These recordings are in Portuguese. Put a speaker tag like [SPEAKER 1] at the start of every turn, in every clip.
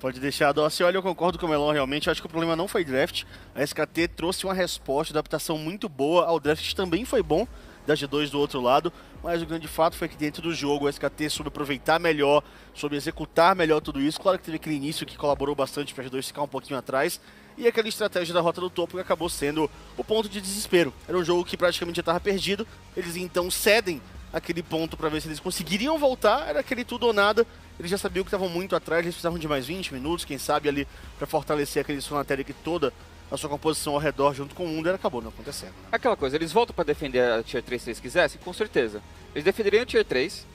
[SPEAKER 1] Pode deixar, Dossi. Olha, eu concordo com o Melon, realmente. Eu acho que o problema não foi draft. A SKT trouxe uma resposta, adaptação muito boa ao draft, que também foi bom, da G2 do outro lado. Mas o grande fato foi que dentro do jogo, a SKT soube aproveitar melhor, soube executar melhor tudo isso. Claro que teve aquele início que colaborou bastante para a G2 ficar um pouquinho atrás. E aquela estratégia da rota do topo que acabou sendo o ponto de desespero. Era um jogo que praticamente já estava perdido. Eles então cedem aquele ponto para ver se eles conseguiriam voltar. Era aquele tudo ou nada. Eles já sabiam que estavam muito atrás, eles precisavam de mais 20 minutos, quem sabe ali, para fortalecer aquele Sonatéria que toda a sua composição ao redor junto com o Wunder acabou não acontecendo. Né?
[SPEAKER 2] Aquela coisa, eles voltam para defender a Tier 3 se eles quisessem? Com certeza. Eles defenderiam a Tier 3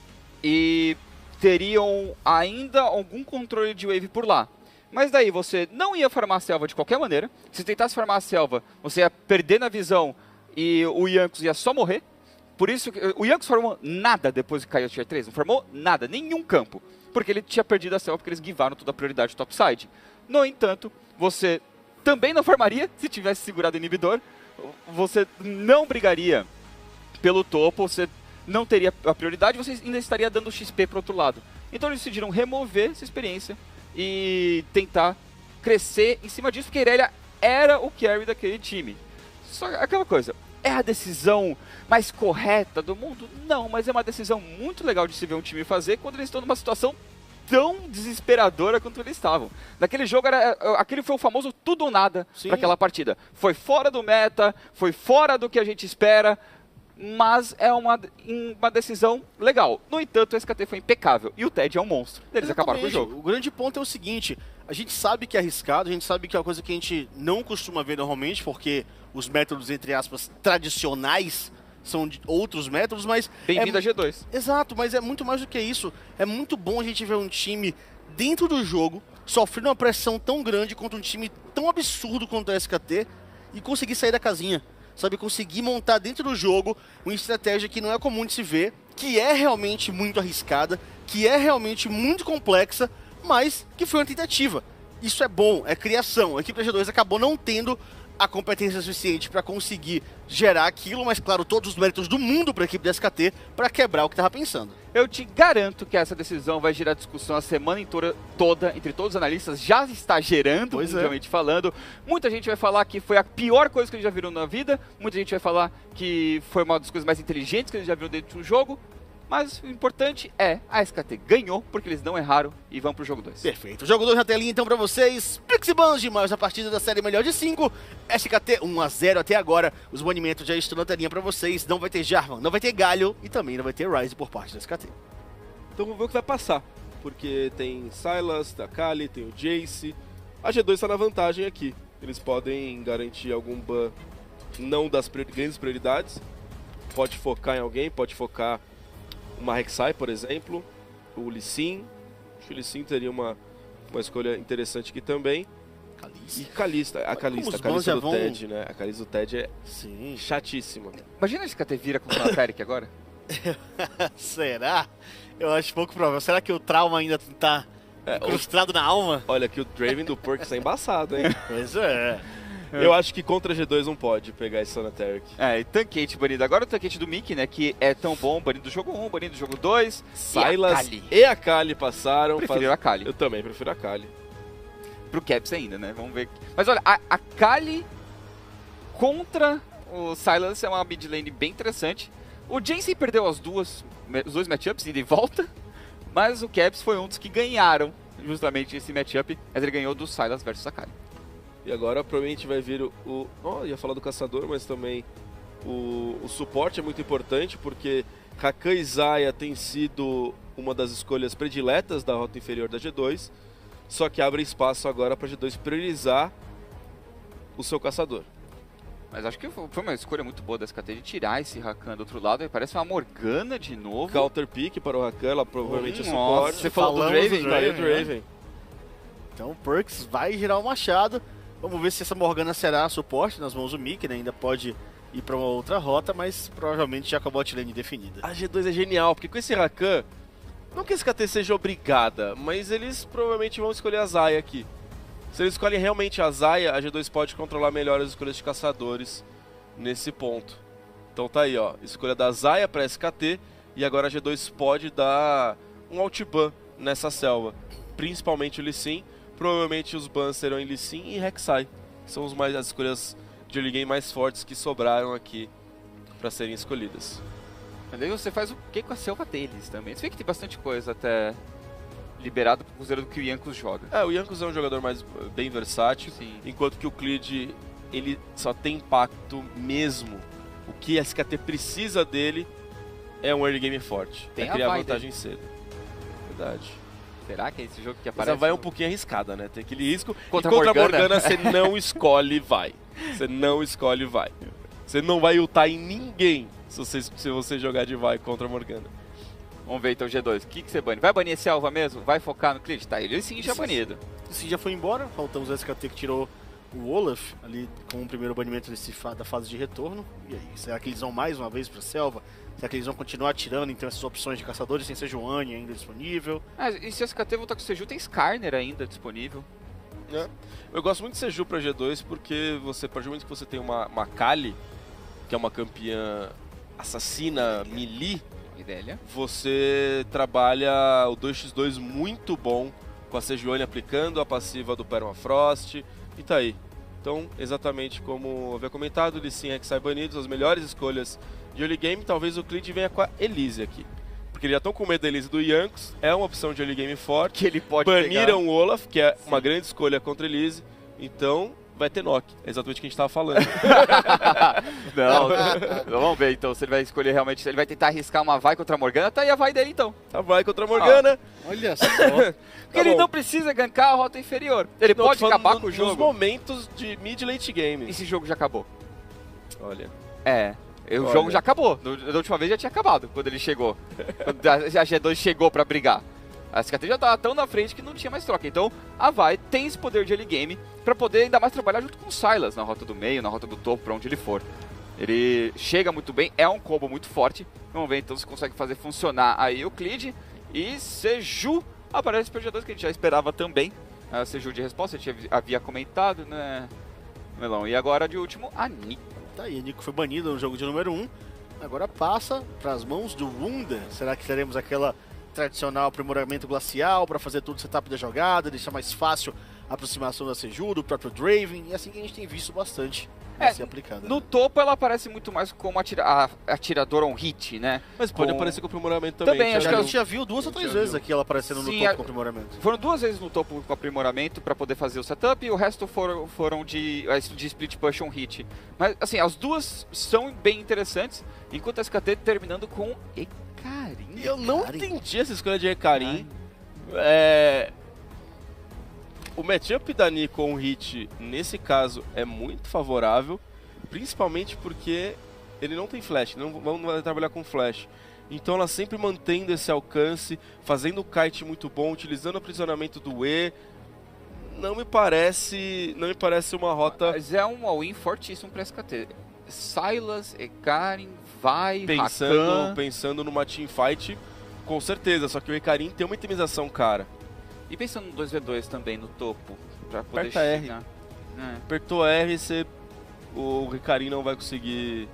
[SPEAKER 2] e teriam ainda algum controle de wave por lá. Mas daí você não ia farmar a selva de qualquer maneira. Se tentasse farmar a selva, você ia perder na visão e o Jankos ia só morrer. Por isso, o Jankos formou nada depois que caiu a Tier 3. Não formou nada, nenhum campo. Porque ele tinha perdido a selva, porque eles givaram toda a prioridade topside. No entanto, você também não farmaria se tivesse segurado o inibidor. Você não brigaria pelo topo, você não teria a prioridade, você ainda estaria dando XP para o outro lado. Então eles decidiram remover essa experiência e tentar crescer em cima disso, porque a Irelia era o carry daquele time. Só aquela coisa, é a decisão mais correta do mundo? Não, mas é uma decisão muito legal de se ver um time fazer quando eles estão numa situação tão desesperadora quanto eles estavam. Naquele jogo, aquele foi o famoso tudo ou nada para aquela partida. Foi fora do meta, foi fora do que a gente espera, mas é uma decisão legal. No entanto, o SKT foi impecável e o TED é um monstro. Eles acabaram com o jogo.
[SPEAKER 1] O grande ponto é o seguinte, a gente sabe que é arriscado, a gente sabe que é uma coisa que a gente não costuma ver normalmente, porque os métodos, entre aspas, tradicionais são de outros métodos, mas...
[SPEAKER 2] Bem-vindo a G2.
[SPEAKER 1] Exato, mas é muito mais do que isso. É muito bom a gente ver um time dentro do jogo, sofrendo uma pressão tão grande contra um time tão absurdo quanto o SKT e conseguir sair da casinha. Sabe, conseguir montar dentro do jogo uma estratégia que não é comum de se ver, que é realmente muito arriscada, que é realmente muito complexa, mas que foi uma tentativa. Isso é bom, é criação. A equipe da G2 acabou não tendo a competência suficiente para conseguir gerar aquilo, mas claro, todos os méritos do mundo para a equipe da SKT para quebrar o que estava pensando.
[SPEAKER 2] Eu te garanto que essa decisão vai gerar discussão a semana toda entre todos os analistas, já está gerando, mundialmente falando. Muita gente vai falar que foi a pior coisa que eles já viram na vida, muita gente vai falar que foi uma das coisas mais inteligentes que eles já viram dentro do jogo. Mas o importante é, a SKT ganhou, porque eles não erraram e vão pro jogo 2.
[SPEAKER 1] Perfeito. O jogo 2 na telinha então pra vocês. Pixie Bungie, mais a partida da série melhor de 5. SKT 1-0 até agora. Os banimentos já estão na telinha pra vocês. Não vai ter Jarvan, não vai ter Galio e também não vai ter Ryze por parte da SKT.
[SPEAKER 3] Então vamos ver o que vai passar. Porque tem Sylas, tem a Kali, tem o Jace. A G2 está na vantagem aqui. Eles podem garantir algum ban não das grandes prioridades. Pode focar em alguém, pode focar uma Rek'Sai, por exemplo, o Lee Sin. Acho que o Lee Sin teria uma escolha interessante aqui também.
[SPEAKER 1] Kalista.
[SPEAKER 3] E Kalista, a Kalista do TED, né? A Kalista do TED é chatíssima.
[SPEAKER 2] Imagina se a SKT vira com o Fnatic agora.
[SPEAKER 1] Será? Eu acho pouco provável. Será que o trauma ainda tá incrustado na alma?
[SPEAKER 3] Olha que o Draven do Perkz é embaçado, hein?
[SPEAKER 1] Pois é.
[SPEAKER 3] Eu acho que contra a G2 não pode pegar esse Sonateric.
[SPEAKER 2] E Tankate banido. Agora o Tankate do Mickey, né, que é tão bom, banido do jogo 1, banido do jogo 2.
[SPEAKER 3] Sylas e a Kali passaram.
[SPEAKER 2] Prefiro a Kali.
[SPEAKER 3] Eu também prefiro a Kali.
[SPEAKER 2] Pro Caps ainda, né, vamos ver. Mas olha, a Kali contra o Sylas é uma mid lane bem interessante. O Jace perdeu os dois matchups, ida e volta, mas o Caps foi um dos que ganharam justamente esse matchup, mas ele ganhou do Sylas versus a Kali.
[SPEAKER 3] E agora provavelmente vai vir ia falar do caçador, mas também o suporte é muito importante, porque Rakan e Xayah tem sido uma das escolhas prediletas da rota inferior da G2, só que abre espaço agora para a G2 priorizar o seu caçador.
[SPEAKER 2] Mas acho que foi uma escolha muito boa da SKT de tirar esse Rakan do outro lado, parece uma Morgana de novo.
[SPEAKER 3] Counter pick para o Rakan, ela provavelmente é suporte.
[SPEAKER 2] Você falou do Draven?
[SPEAKER 3] Draven.
[SPEAKER 1] Então o Perkz vai girar o machado. Vamos ver se essa Morgana será suporte nas mãos do Mickey, né? Ainda pode ir para uma outra rota, mas provavelmente já com a bot lane definida.
[SPEAKER 3] A G2 é genial, porque com esse Rakan, não que a SKT seja obrigada, mas eles provavelmente vão escolher a Xayah aqui. Se eles escolhem realmente a Xayah, a G2 pode controlar melhor as escolhas de caçadores nesse ponto. Então tá aí, ó, escolha da Xayah para SKT, e agora a G2 pode dar um outban nessa selva, principalmente o Lee Sin, provavelmente os bans serão em Lee Sin e Rek'Sai. São as escolhas de early game mais fortes que sobraram aqui para serem escolhidas.
[SPEAKER 2] Mas aí você faz o que com a selva deles também. Você vê que tem bastante coisa até liberado por considerando que o Jankos joga.
[SPEAKER 3] O Jankos é um jogador bem versátil,
[SPEAKER 2] Sim.
[SPEAKER 3] enquanto que o Clid, ele só tem impacto mesmo. O que a SKT precisa dele é um early game forte.
[SPEAKER 2] Tem
[SPEAKER 3] é criar
[SPEAKER 2] a vai
[SPEAKER 3] vantagem cedo. Verdade.
[SPEAKER 2] Será que é esse jogo que
[SPEAKER 3] Mas
[SPEAKER 2] aparece?
[SPEAKER 3] a vai é um pouquinho arriscada, né? Tem aquele risco.
[SPEAKER 2] Contra
[SPEAKER 3] e contra a
[SPEAKER 2] Morgana.
[SPEAKER 3] Morgana você não escolhe vai. Você não escolhe vai. Você não vai ultar em ninguém se você jogar de vai contra a Morgana.
[SPEAKER 2] Vamos ver então o G2. O que você bane? Vai banir esse Alva mesmo? Vai focar no Clid? Tá, ele sim já banido.
[SPEAKER 1] Esse já foi embora, faltamos o SKT que tirou o Olaf ali com o primeiro banimento da fase de retorno. E aí, será que eles vão mais uma vez pra selva? Será que eles vão continuar tirando então essas opções de caçadores sem Sejuani ainda disponível?
[SPEAKER 2] E se o SKT voltar com o Seju, tem Skarner ainda disponível.
[SPEAKER 3] Eu gosto muito de Seju pra G2 porque a partir do momento que você tem uma Kali, que é uma campeã assassina melee,
[SPEAKER 2] Idélia.
[SPEAKER 3] você trabalha o 2x2 muito bom com a Sejuani aplicando a passiva do Permafrost e tá aí. Então, exatamente como eu havia comentado, Lee Sin e Rek'Sai banidos, as melhores escolhas de early game. Talvez o Clid venha com a Elise aqui, porque eles já estão com medo da Elise e do Jankos, é uma opção de early game forte.
[SPEAKER 2] Que ele pode
[SPEAKER 3] Baniram o Olaf, que é uma
[SPEAKER 2] Sim.
[SPEAKER 3] grande escolha contra Elise, então vai ter knock, é exatamente o que a gente estava falando.
[SPEAKER 2] Não, vamos ver então se ele vai escolher realmente, se ele vai tentar arriscar uma vai contra a Morgana, tá aí a vai dele então.
[SPEAKER 3] Tá, vai contra a Morgana.
[SPEAKER 1] Olha só.
[SPEAKER 2] Porque ele
[SPEAKER 3] bom.
[SPEAKER 2] não precisa gankar a rota inferior. Ele
[SPEAKER 3] Não,
[SPEAKER 2] pode
[SPEAKER 3] tô falando
[SPEAKER 2] acabar com o
[SPEAKER 3] nos
[SPEAKER 2] jogo.
[SPEAKER 3] momentos de mid late game.
[SPEAKER 2] Esse jogo já acabou.
[SPEAKER 3] Olha.
[SPEAKER 2] O
[SPEAKER 3] Olha.
[SPEAKER 2] jogo já acabou. Da última vez já tinha acabado, quando ele chegou. Quando a G2 chegou pra brigar. A SKT já tava tão na frente que não tinha mais troca. Então, a vai tem esse poder de early game pra poder ainda mais trabalhar junto com o Sylas na rota do meio, na rota do topo, pra onde ele for. Ele chega muito bem, é um combo muito forte. Vamos ver então se consegue fazer funcionar aí o Clid. E Seju aparece pro G2, que a gente já esperava também. A Seju de resposta, a gente havia comentado, né, Melão? E agora, de último, a Nico.
[SPEAKER 1] Tá aí, a Nico foi banida no jogo de número 1. Agora passa para as mãos do Wunder. Será que teremos aquela tradicional aprimoramento glacial para fazer todo o setup da jogada, deixar mais fácil a aproximação da Seju, do próprio Draven? E assim que a gente tem visto bastante ser aplicada.
[SPEAKER 2] No topo ela aparece muito mais como atiradora on hit, né?
[SPEAKER 3] Mas pode
[SPEAKER 2] Com-
[SPEAKER 3] aparecer com aprimoramento também.
[SPEAKER 2] Também, acho
[SPEAKER 1] A
[SPEAKER 2] que
[SPEAKER 1] gente já viu 2 ou 3 vezes aqui ela aparecendo no
[SPEAKER 2] Sim,
[SPEAKER 1] topo com aprimoramento.
[SPEAKER 2] Foram 2 vezes no topo com aprimoramento pra poder fazer o setup e o resto foram de split push on hit. Mas assim, as duas são bem interessantes, enquanto a SKT terminando com Hecarim.
[SPEAKER 3] E eu não
[SPEAKER 1] Hecarim.
[SPEAKER 3] entendi essa escolha de Hecarim. O matchup da Nico com o Hit, nesse caso, é muito favorável, principalmente porque ele não tem flash, não vai trabalhar com flash. Então ela sempre mantendo esse alcance, fazendo o kite muito bom, utilizando o aprisionamento do E. Não me parece uma rota
[SPEAKER 2] Mas é um all-in fortíssimo pra SKT. Sylas, Hecarim, vai, Rakan.
[SPEAKER 3] pensando numa teamfight, com certeza. Só que o Hecarim tem uma itemização cara.
[SPEAKER 2] E pensando no 2v2 também no topo, pra poder
[SPEAKER 3] Aperta R.
[SPEAKER 2] chegar.
[SPEAKER 3] Apertou R, o Hecarim não vai conseguir...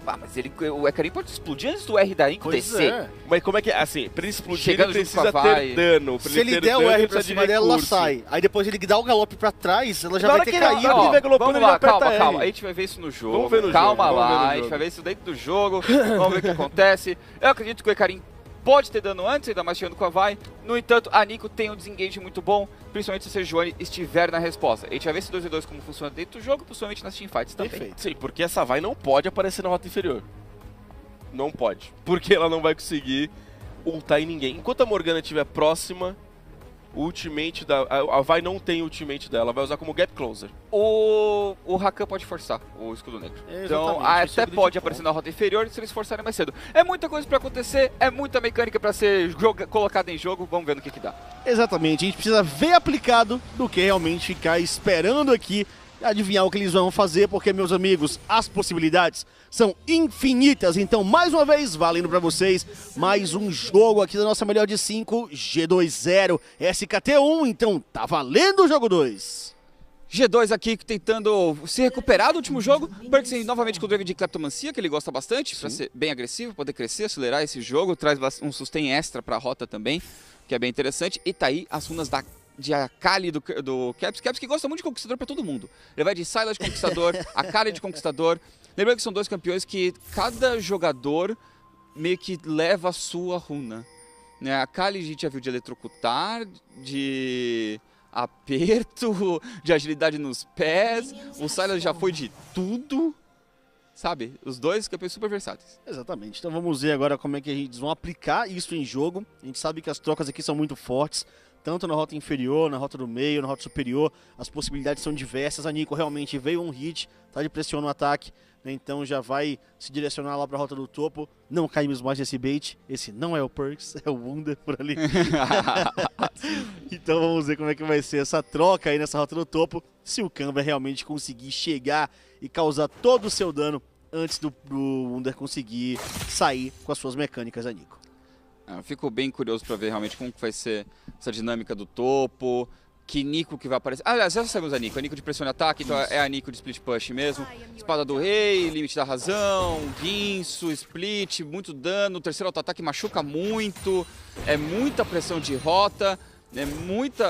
[SPEAKER 2] Mas o Hecarim pode explodir antes do R da Inco
[SPEAKER 1] Pois
[SPEAKER 2] descer.
[SPEAKER 1] é.
[SPEAKER 3] Mas como é que é? Assim, pra ele explodir,
[SPEAKER 2] Chegando
[SPEAKER 3] ele
[SPEAKER 2] junto com
[SPEAKER 3] precisa
[SPEAKER 2] a vai.
[SPEAKER 3] ter dano. Pra
[SPEAKER 1] Se ele
[SPEAKER 3] ter
[SPEAKER 1] der o
[SPEAKER 3] dano,
[SPEAKER 1] R
[SPEAKER 3] ele
[SPEAKER 1] pra
[SPEAKER 3] precisa de
[SPEAKER 1] cima dela, ela
[SPEAKER 3] recurso.
[SPEAKER 1] sai. Aí depois ele dá o galope pra trás, ela já
[SPEAKER 3] Na
[SPEAKER 1] vai
[SPEAKER 3] hora
[SPEAKER 1] ter
[SPEAKER 3] que ele-
[SPEAKER 1] caído.
[SPEAKER 3] na hora que ele vai galopando,
[SPEAKER 2] Vamos
[SPEAKER 3] ele
[SPEAKER 2] lá,
[SPEAKER 3] aperta
[SPEAKER 2] calma,
[SPEAKER 3] R.
[SPEAKER 2] calma. A gente vai ver isso no jogo.
[SPEAKER 3] Vamos ver no
[SPEAKER 2] calma
[SPEAKER 3] jogo,
[SPEAKER 2] lá,
[SPEAKER 3] vamos ver no
[SPEAKER 2] a gente
[SPEAKER 3] jogo.
[SPEAKER 2] vai ver isso dentro do jogo. Vamos ver o que acontece. Eu acredito que o Hecarim pode ter dano antes, ainda mais chegando com a vai. No entanto, a Nico tem um desengage muito bom, principalmente se a Sejuani estiver na resposta. A gente vai ver esse 2v2 como funciona dentro do jogo, principalmente nas teamfights também.
[SPEAKER 1] Perfeito.
[SPEAKER 3] Sim, porque essa vai não pode aparecer na rota inferior. Não pode. Porque ela não vai conseguir ultar em ninguém. Enquanto a Morgana estiver próxima, o ultimate da... A vai não tem ultimate dela, vai usar como gap closer.
[SPEAKER 2] O Rakan pode forçar o escudo negro. Então,
[SPEAKER 1] Exatamente, esse é
[SPEAKER 2] até
[SPEAKER 1] o grande
[SPEAKER 2] pode
[SPEAKER 1] ponto.
[SPEAKER 2] aparecer na rota inferior se eles forçarem mais cedo. É muita coisa pra acontecer, é muita mecânica pra ser colocada em jogo. Vamos ver no que dá.
[SPEAKER 4] Exatamente, a gente precisa ver aplicado do que realmente ficar esperando aqui adivinhar o que eles vão fazer, porque, meus amigos, as possibilidades são infinitas. Então, mais uma vez, valendo pra vocês, mais um jogo aqui da nossa melhor de 5, G2-0, SKT1. Então, tá valendo o jogo 2.
[SPEAKER 2] G2 aqui tentando se recuperar do último jogo. Perksen novamente com o Draven de Kleptomancia, que ele gosta bastante, para ser bem agressivo, poder crescer, acelerar esse jogo. Traz um sustain extra para a rota também, que é bem interessante. E tá aí as runas de Akali do Caps. Caps que gosta muito de Conquistador para todo mundo. Ele vai de Sylas de Conquistador, Akali de Conquistador. Lembrando que são dois campeões que cada jogador meio que leva a sua runa. Né? A Akali a gente já viu de eletrocutar, de aperto, de agilidade nos pés. O Sylas já foi de tudo, sabe? Os dois campeões super versáteis.
[SPEAKER 4] Exatamente. Então vamos ver agora como é que eles vão aplicar isso em jogo. A gente sabe que as trocas aqui são muito fortes, tanto na rota inferior, na rota do meio, na rota superior. As possibilidades são diversas. A Nico realmente veio um hit, tá de pressão no ataque, né? Então já vai se direcionar lá para a rota do topo. Não caímos mais nesse bait. Esse não é o Perks, é o Wunder por ali. Então vamos ver como é que vai ser essa troca aí nessa rota do topo. Se o Khan vai realmente conseguir chegar e causar todo o seu dano antes do Wunder conseguir sair com as suas mecânicas da Nico.
[SPEAKER 2] Eu fico bem curioso para ver realmente como que vai ser essa dinâmica do topo. Que Nico que vai aparecer. Aliás, já sabemos a Nico. A Nico de pressão e ataque, então é a Nico de split push mesmo. Espada do rei, limite da razão, guinso, split, muito dano. O terceiro auto-ataque machuca muito. É muita pressão de rota. É muita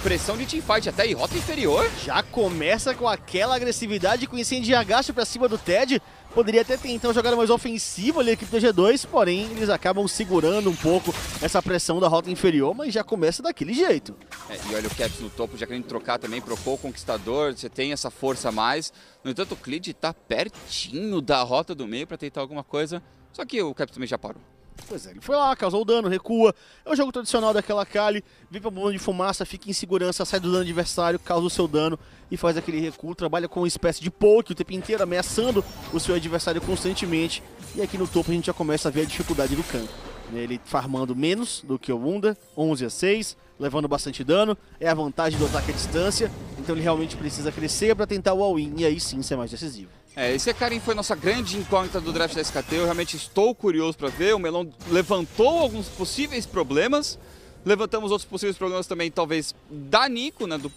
[SPEAKER 2] pressão de teamfight até em rota inferior.
[SPEAKER 4] Já começa com aquela agressividade com incendiar gasto pra cima do Ted. Poderia até tentar jogar mais ofensivo ali a equipe do G2, porém eles acabam segurando um pouco essa pressão da rota inferior, mas já começa daquele jeito.
[SPEAKER 2] E olha o Caps no topo, já querendo trocar também, trocou o Conquistador, você tem essa força a mais. No entanto, o Clid tá pertinho da rota do meio pra tentar alguma coisa, só que o Caps também já parou.
[SPEAKER 4] Pois é, ele foi lá, causou o dano, recua. É o jogo tradicional daquela Akali. Vem pra bomba de fumaça, fica em segurança, sai do dano adversário, causa o seu dano e faz aquele recuo. Trabalha com uma espécie de poke o tempo inteiro, ameaçando o seu adversário constantemente. E aqui no topo a gente já começa a ver a dificuldade do Khan. Ele farmando menos do que o Wunder, 11-6, levando bastante dano. É a vantagem do ataque à distância. Então ele realmente precisa crescer pra tentar o all-in e aí sim ser mais decisivo.
[SPEAKER 2] Esse Karin foi nossa grande incógnita do draft da SKT, eu realmente estou curioso para ver. O Melon levantou alguns possíveis problemas, levantamos outros possíveis problemas também, talvez da Nico, né, do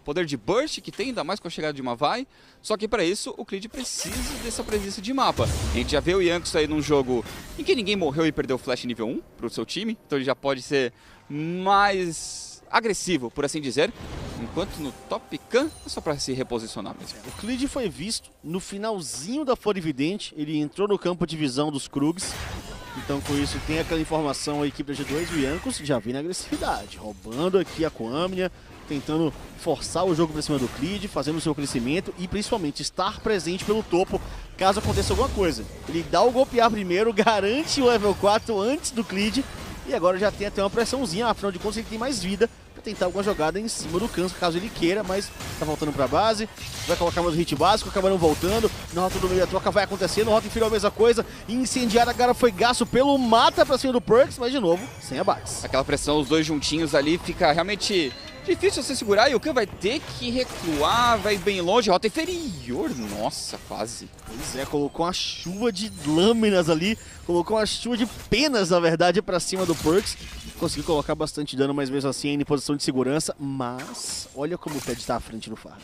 [SPEAKER 2] poder de burst que tem, ainda mais com a chegada de uma vai. Só que para isso o Clid precisa dessa presença de mapa. A gente já vê o Yankees aí num jogo em que ninguém morreu e perdeu o flash nível 1 pro seu time, então ele já pode ser mais agressivo, por assim dizer. Enquanto no Top Khan é só para se reposicionar mesmo.
[SPEAKER 4] O Clid foi visto no finalzinho da Florividente, ele entrou no campo de visão dos Krugs. Então com isso tem aquela informação, a equipe da G2 e o Jankos já vem na agressividade, roubando aqui a Coamnia, tentando forçar o jogo para cima do Clid, fazendo o seu crescimento e principalmente estar presente pelo topo caso aconteça alguma coisa. Ele dá o golpear primeiro, garante o level 4 antes do Clid e agora já tem até uma pressãozinha, afinal de contas ele tem mais vida para tentar alguma jogada em cima do Khan, caso ele queira, mas tá voltando para a base, vai colocar mais hit básico, acabaram voltando, na rota do meio a troca vai acontecer, na rota inferior a mesma coisa, incendiar agora foi gasto pelo mata para cima do Perks, mas de novo, sem abates.
[SPEAKER 2] Aquela pressão, os dois juntinhos ali, fica realmente difícil você segurar e o Khan vai ter que recuar, vai bem longe, rota inferior, nossa, quase.
[SPEAKER 4] Pois é, colocou uma chuva de lâminas ali, colocou uma chuva de penas, na verdade, pra cima do Perks. Conseguiu colocar bastante dano, mas mesmo assim ainda em posição de segurança, mas olha como o Ted tá à frente no farm.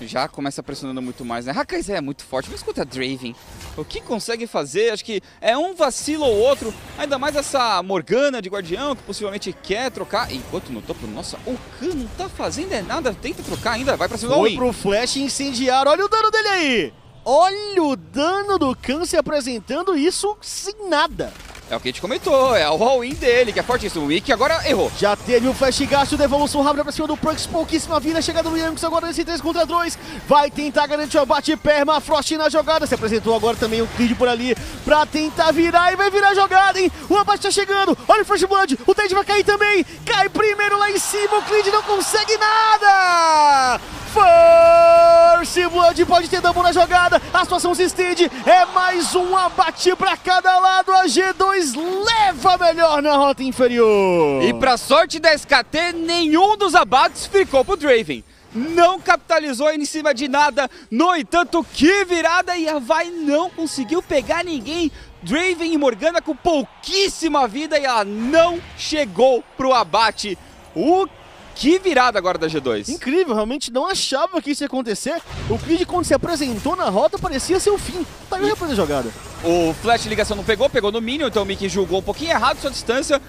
[SPEAKER 2] Já começa pressionando muito mais, né? Hakai'Zai é muito forte, mas contra Draven, o que consegue fazer? Acho que é um vacilo ou outro, ainda mais essa Morgana de Guardião, que possivelmente quer trocar, enquanto no topo, nossa, o Khan não tá fazendo nada, tenta trocar ainda, vai pra cima do
[SPEAKER 4] Foi pro flash incendiar, olha o dano dele aí! Olha o dano do Khan se apresentando, isso sem nada.
[SPEAKER 2] É o que a gente comentou, é o all-in dele, que é fortíssimo. O Ikki agora errou.
[SPEAKER 4] Já teve o flash gasto, devolução rápida pra cima do Perks, pouquíssima vida, chegada do Yankees agora nesse 3 contra 2. Vai tentar garantir o abate permafrost na jogada. Se apresentou agora também o Clid por ali pra tentar virar e vai virar a jogada, hein? O abate tá chegando, olha o First Blood, o Ted vai cair também. Cai primeiro lá em cima, o Clid não consegue nada. First Blood pode ter double na jogada, a situação se estende, é mais um abate pra cada lado, a G2 leva melhor na rota inferior.
[SPEAKER 2] E pra sorte da SKT, nenhum dos abates ficou pro Draven. Não capitalizou em cima de nada, no entanto, que virada, e a vai não conseguiu pegar ninguém. Draven e Morgana com pouquíssima vida e ela não chegou pro abate. O Que virada agora da G2.
[SPEAKER 4] Incrível, realmente não achava que isso ia acontecer. O Creed, quando se apresentou na rota, parecia ser o fim. Tá aí o replay da jogada.
[SPEAKER 2] O flash de ligação não pegou no Minion, então o Mickey julgou um pouquinho errado sua distância.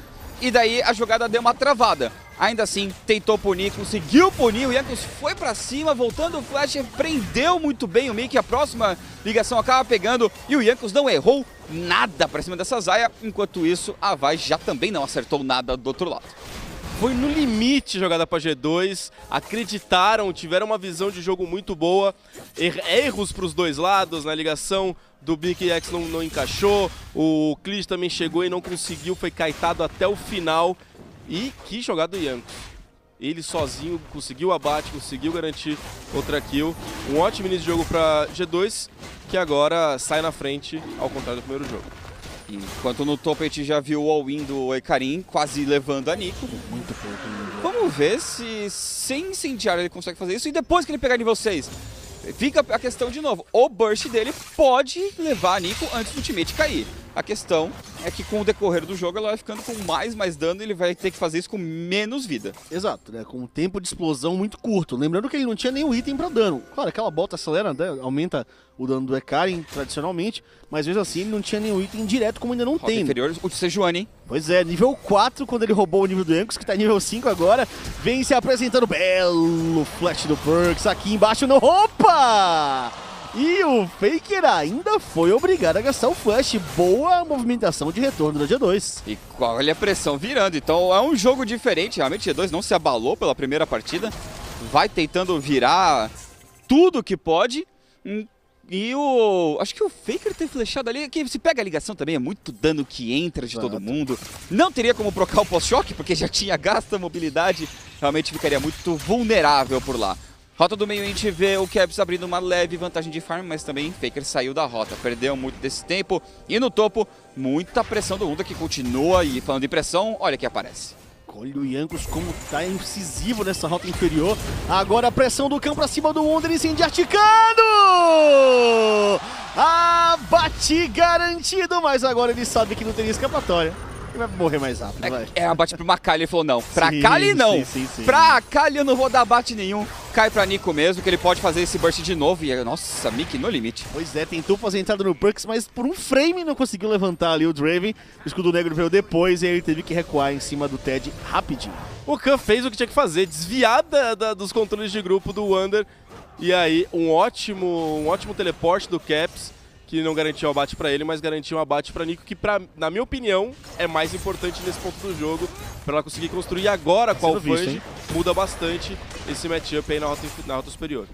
[SPEAKER 2] E daí a jogada deu uma travada. Ainda assim, tentou punir, conseguiu punir. O Jankos foi pra cima, voltando o flash, prendeu muito bem o Mickey. A próxima ligação acaba pegando e o Jankos não errou nada pra cima dessa Xayah. Enquanto isso, a Vi já também não acertou nada do outro lado.
[SPEAKER 3] Foi no limite jogada para G2, acreditaram, tiveram uma visão de jogo muito boa, erros para os dois lados, na ligação do BKX não encaixou, o Clid também chegou e não conseguiu, foi caetado até o final. E que jogada do Jankos. Ele sozinho conseguiu o abate, conseguiu garantir outra kill. Um ótimo início de jogo para G2, que agora sai na frente, ao contrário do primeiro jogo.
[SPEAKER 2] Enquanto no topo a gente já viu o all-in do Hecarim quase levando a Nico.
[SPEAKER 4] Muito pouco.
[SPEAKER 2] Vamos ver se sem incendiar ele consegue fazer isso e depois que ele pegar nível 6. Fica a questão de novo, o burst dele pode levar a Nico antes do ultimate cair. A questão é que com o decorrer do jogo ela vai ficando com mais dano e ele vai ter que fazer isso com menos vida.
[SPEAKER 4] Exato, né? Com um tempo de explosão muito curto. Lembrando que ele não tinha nenhum item pra dano. Claro, aquela bota acelera, né? Aumenta o dano do Hecarim tradicionalmente, mas mesmo assim ele não tinha nenhum item direto, como ainda não
[SPEAKER 2] Rota
[SPEAKER 4] tem.
[SPEAKER 2] inferior, o Sejuani, hein?
[SPEAKER 4] Pois é, nível 4 quando ele roubou o nível do Jankos, que tá nível 5 agora, vem se apresentando, belo flash do Perkz aqui embaixo no... Opa! E o Faker ainda foi obrigado a gastar o flash. Boa movimentação de retorno da G2.
[SPEAKER 2] E olha a pressão virando, então é um jogo diferente, realmente a G2 não se abalou pela primeira partida, vai tentando virar tudo que pode. E acho que o Faker ter flechado ali, que se pega a ligação também, é muito dano que entra de todo mundo. Não teria como procar o pós-choque, porque já tinha gasto a mobilidade, realmente ficaria muito vulnerável por lá. Rota do meio a gente vê o Caps abrindo uma leve vantagem de farm, mas também Faker saiu da rota, perdeu muito desse tempo. E no topo, muita pressão do Wunda que continua, e falando de pressão, olha que aparece.
[SPEAKER 4] Olha o Jankos como tá incisivo nessa rota inferior. Agora a pressão do campo pra cima do Wonder incendiarticando! Abate garantido, mas agora ele sabe que não teria escapatória. Ele vai morrer mais rápido, vai.
[SPEAKER 2] Abate pro Makali, ele falou não, pra Kali não.
[SPEAKER 4] Sim.
[SPEAKER 2] Pra Kali eu não vou dar abate nenhum. Cai pra Nico mesmo, que ele pode fazer esse burst de novo. E nossa, Mickey no limite.
[SPEAKER 4] Pois é, tentou fazer a entrada no Perkz, mas por um frame não conseguiu levantar ali o Draven. O escudo negro veio depois e aí ele teve que recuar em cima do Ted rapidinho.
[SPEAKER 3] O Khan fez o que tinha que fazer, desviar dos controles de grupo do Wander. E aí, um ótimo teleporte do Caps, que não garantiu o abate pra ele, mas garantiu um abate pra Nico, que na minha opinião é mais importante nesse ponto do jogo, pra ela conseguir construir agora com o Fudge, muda bastante esse matchup aí na rota superior.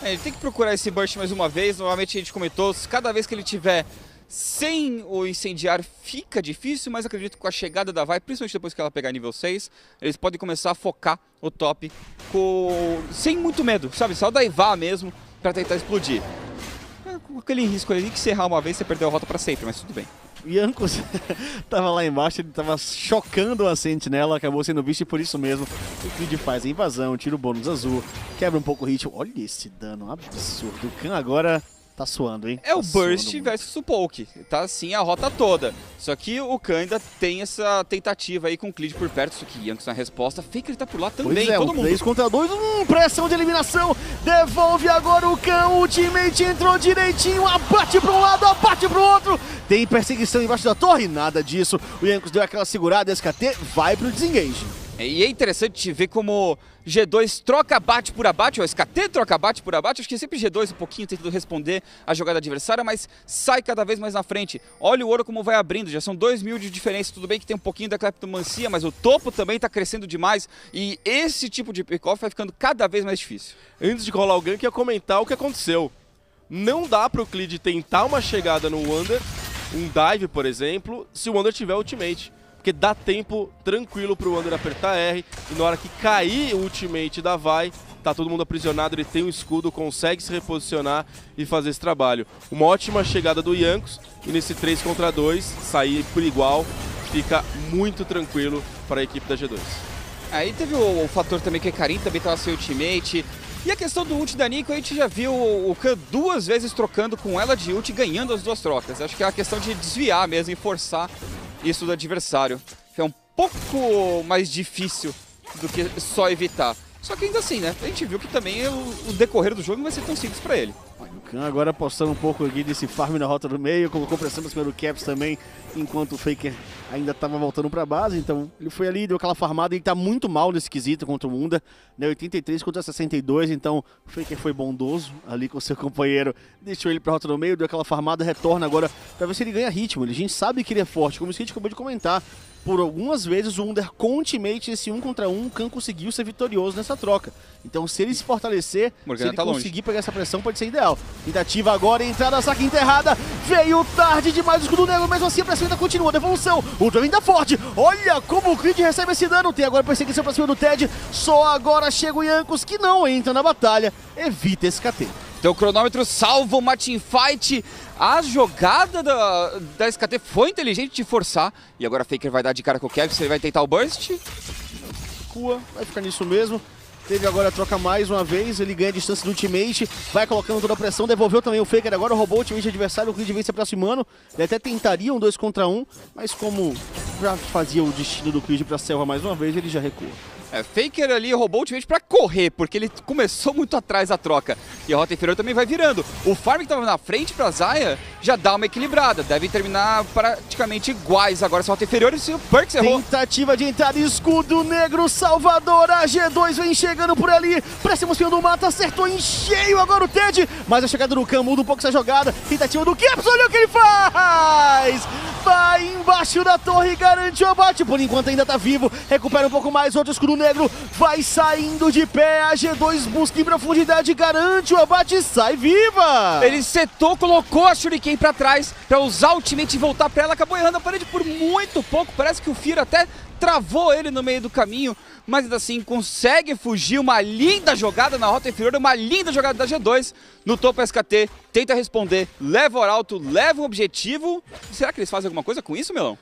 [SPEAKER 2] Ele tem que procurar esse burst mais uma vez, novamente a gente comentou, cada vez que ele tiver sem o incendiar fica difícil, mas acredito que com a chegada da Vi, principalmente depois que ela pegar nível 6, eles podem começar a focar o top sem muito medo, sabe? Só daivar mesmo pra tentar explodir. Com aquele risco ali que se errar uma vez você perdeu a rota pra sempre, mas tudo bem.
[SPEAKER 4] O Jankos tava lá embaixo, ele tava chocando a sentinela, acabou sendo visto e por isso mesmo o Creed faz a invasão, tira o bônus azul, quebra um pouco o ritmo. Olha esse dano absurdo. O Khan agora tá suando, hein?
[SPEAKER 2] É o Burst versus o Poke, tá assim a rota toda. Só que o Khan ainda tem essa tentativa aí com o Clid por perto, só que Jankos na resposta, Faker tá por lá também,
[SPEAKER 4] pois é,
[SPEAKER 2] todo mundo.
[SPEAKER 4] 3 contra 2, pressão de eliminação, devolve agora o Khan, o ultimate entrou direitinho, abate pra um lado, abate pro outro, tem perseguição embaixo da torre, nada disso, o Jankos deu aquela segurada, SKT vai pro desengage.
[SPEAKER 2] E é interessante ver como G2 troca abate por abate, ou SKT troca abate por abate, acho que sempre G2 um pouquinho tentando responder a jogada adversária, mas sai cada vez mais na frente. Olha o ouro como vai abrindo, já são 2.000 de diferença, tudo bem que tem um pouquinho da cleptomancia, mas o topo também está crescendo demais, e esse tipo de pick-off vai ficando cada vez mais difícil.
[SPEAKER 3] Antes de rolar o gank, eu ia comentar o que aconteceu. Não dá pro Clid tentar uma chegada no Wander, um dive, por exemplo, se o Wander tiver ultimate. Porque dá tempo tranquilo pro Wander apertar R e na hora que cair o ultimate da Vi, tá todo mundo aprisionado, ele tem um escudo, consegue se reposicionar e fazer esse trabalho. Uma ótima chegada do Jankos e nesse 3 contra 2, sair por igual, fica muito tranquilo para a equipe da G2.
[SPEAKER 2] Aí teve o fator também que a Hecarim também tava sem ultimate. E a questão do ult da Nico, a gente já viu o Khan 2 vezes trocando com ela de ult e ganhando as 2 trocas. Acho que é a questão de desviar mesmo e forçar isso do adversário. É um pouco mais difícil do que só evitar. Só que ainda assim, né? A gente viu que também o decorrer do jogo não vai ser tão simples pra ele.
[SPEAKER 4] O Khan agora apostando um pouco aqui desse farm na rota do meio, colocou pressão pra cima do Caps também, enquanto o Faker ainda estava voltando pra base, então ele foi ali, deu aquela farmada, ele tá muito mal nesse quesito contra o Munda, né, 83 contra 62, então o Faker foi bondoso ali com seu companheiro, deixou ele pra rota do meio, deu aquela farmada, retorna agora pra ver se ele ganha ritmo, a gente sabe que ele é forte, como a gente acabou de comentar. Por algumas vezes o Wunder com ultimate, esse 1 contra 1, o Khan conseguiu ser vitorioso nessa troca. Então se ele se fortalecer,
[SPEAKER 2] Morgana
[SPEAKER 4] se ele
[SPEAKER 2] tá
[SPEAKER 4] conseguir
[SPEAKER 2] longe.
[SPEAKER 4] pegar essa pressão, pode ser ideal. Tentativa agora, entrada, saque enterrada, veio tarde demais o escudo negro, mesmo assim a pressão ainda continua, devolução, o Draven ainda forte, olha como o Creed recebe esse dano, tem agora perseguição pra cima do Ted, só agora chega o Jankos que não entra na batalha, evita esse KT.
[SPEAKER 2] Então o cronômetro salva o teamfight. A jogada da SKT foi inteligente de forçar. E agora Faker vai dar de cara com o Caps, ele vai tentar o burst.
[SPEAKER 4] Recua, vai ficar nisso mesmo. Teve agora a troca mais uma vez, ele ganha a distância do ultimate, vai colocando toda a pressão, devolveu também o Faker, agora roubou o ultimate adversário, o Creed vem se aproximando, ele até tentaria um 2 contra 1, mas como já fazia o destino do Creed pra selva mais uma vez, ele já recua.
[SPEAKER 2] Faker ali roubou o ultimate pra correr, porque ele começou muito atrás da troca. E a rota inferior também vai virando. O farm que tava na frente pra Xayah já dá uma equilibrada. Devem terminar praticamente iguais agora essa rota inferior e se o Perkz errou.
[SPEAKER 4] Tentativa de entrada, escudo negro, Salvador, a G2 vem chegando por ali. Pra cima do mata, acertou em cheio agora o Ted. Mas a chegada do Khan muda um pouco essa jogada. Tentativa do Caps, olha o que ele faz! Vai embaixo da torre e garante o abate. Por enquanto ainda tá vivo, recupera um pouco mais, outro escudo negro vai saindo de pé, a G2 busca em profundidade, garante o abate e sai viva!
[SPEAKER 2] Ele setou, colocou a Shuriken pra trás pra usar o ultimate e voltar pra ela, acabou errando a parede por muito pouco, parece que o Fear até travou ele no meio do caminho, mas ainda assim consegue fugir, uma linda jogada na rota inferior, uma linda jogada da G2 no topo SKT, tenta responder, leva o Arauto, leva um objetivo. Será que eles fazem alguma coisa com isso, Melão?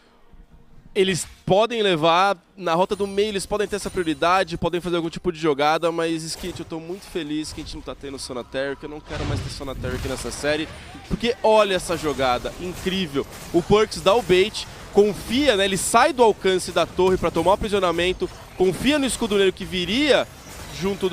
[SPEAKER 3] Eles podem levar, na rota do meio eles podem ter essa prioridade, podem fazer algum tipo de jogada, mas Skit, eu tô muito feliz que a gente não tá tendo Sonaterra, que eu não quero mais ter Sonaterra aqui nessa série, porque olha essa jogada, incrível. O Perkz dá o bait, confia, né, ele sai do alcance da torre pra tomar o aprisionamento, confia no escudo negro que viria junto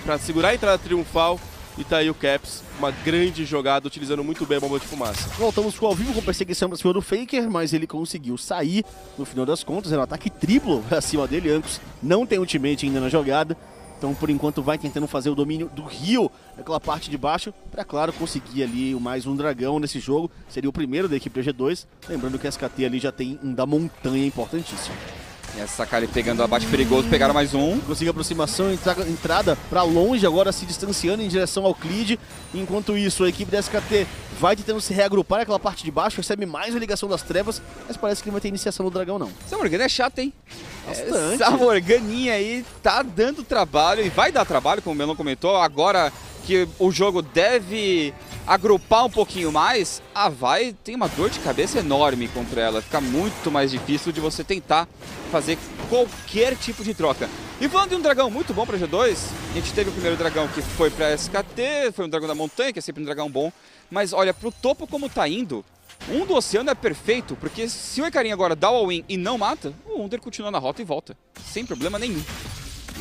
[SPEAKER 3] pra segurar a entrada triunfal, e tá aí o Caps, uma grande jogada, utilizando muito bem a bomba de fumaça.
[SPEAKER 4] Voltamos pro ao vivo com perseguição pra cima do Faker, mas ele conseguiu sair no final das contas, era um ataque triplo acima dele, Jankos não tem ultimate ainda na jogada, então por enquanto vai tentando fazer o domínio do Rio, naquela parte de baixo, pra claro conseguir ali mais um dragão nesse jogo, seria o primeiro da equipe da G2, lembrando que a SKT ali já tem um da montanha importantíssimo.
[SPEAKER 2] E essa Kali pegando o abate perigoso, pegaram mais um.
[SPEAKER 4] Conseguiu aproximação, entrada pra longe, agora se distanciando em direção ao Clid. Enquanto isso, a equipe da SKT vai tentando se reagrupar naquela parte de baixo, recebe mais a ligação das trevas, mas parece que não vai ter iniciação do dragão, não.
[SPEAKER 2] Essa Morgana é chata, hein?
[SPEAKER 4] Bastante.
[SPEAKER 2] Essa Morganinha aí tá dando trabalho, e vai dar trabalho, como o Melon comentou, agora que o jogo deve agrupar um pouquinho mais, a Vi tem uma dor de cabeça enorme contra ela, fica muito mais difícil de você tentar fazer qualquer tipo de troca. E falando de um dragão muito bom pra G2, a gente teve o primeiro dragão que foi pra SKT, foi um dragão da montanha, que é sempre um dragão bom, mas olha, pro topo como tá indo, um do oceano é perfeito, porque se o Icarim agora dá o all-in e não mata, o Wunder continua na rota e volta, sem problema nenhum.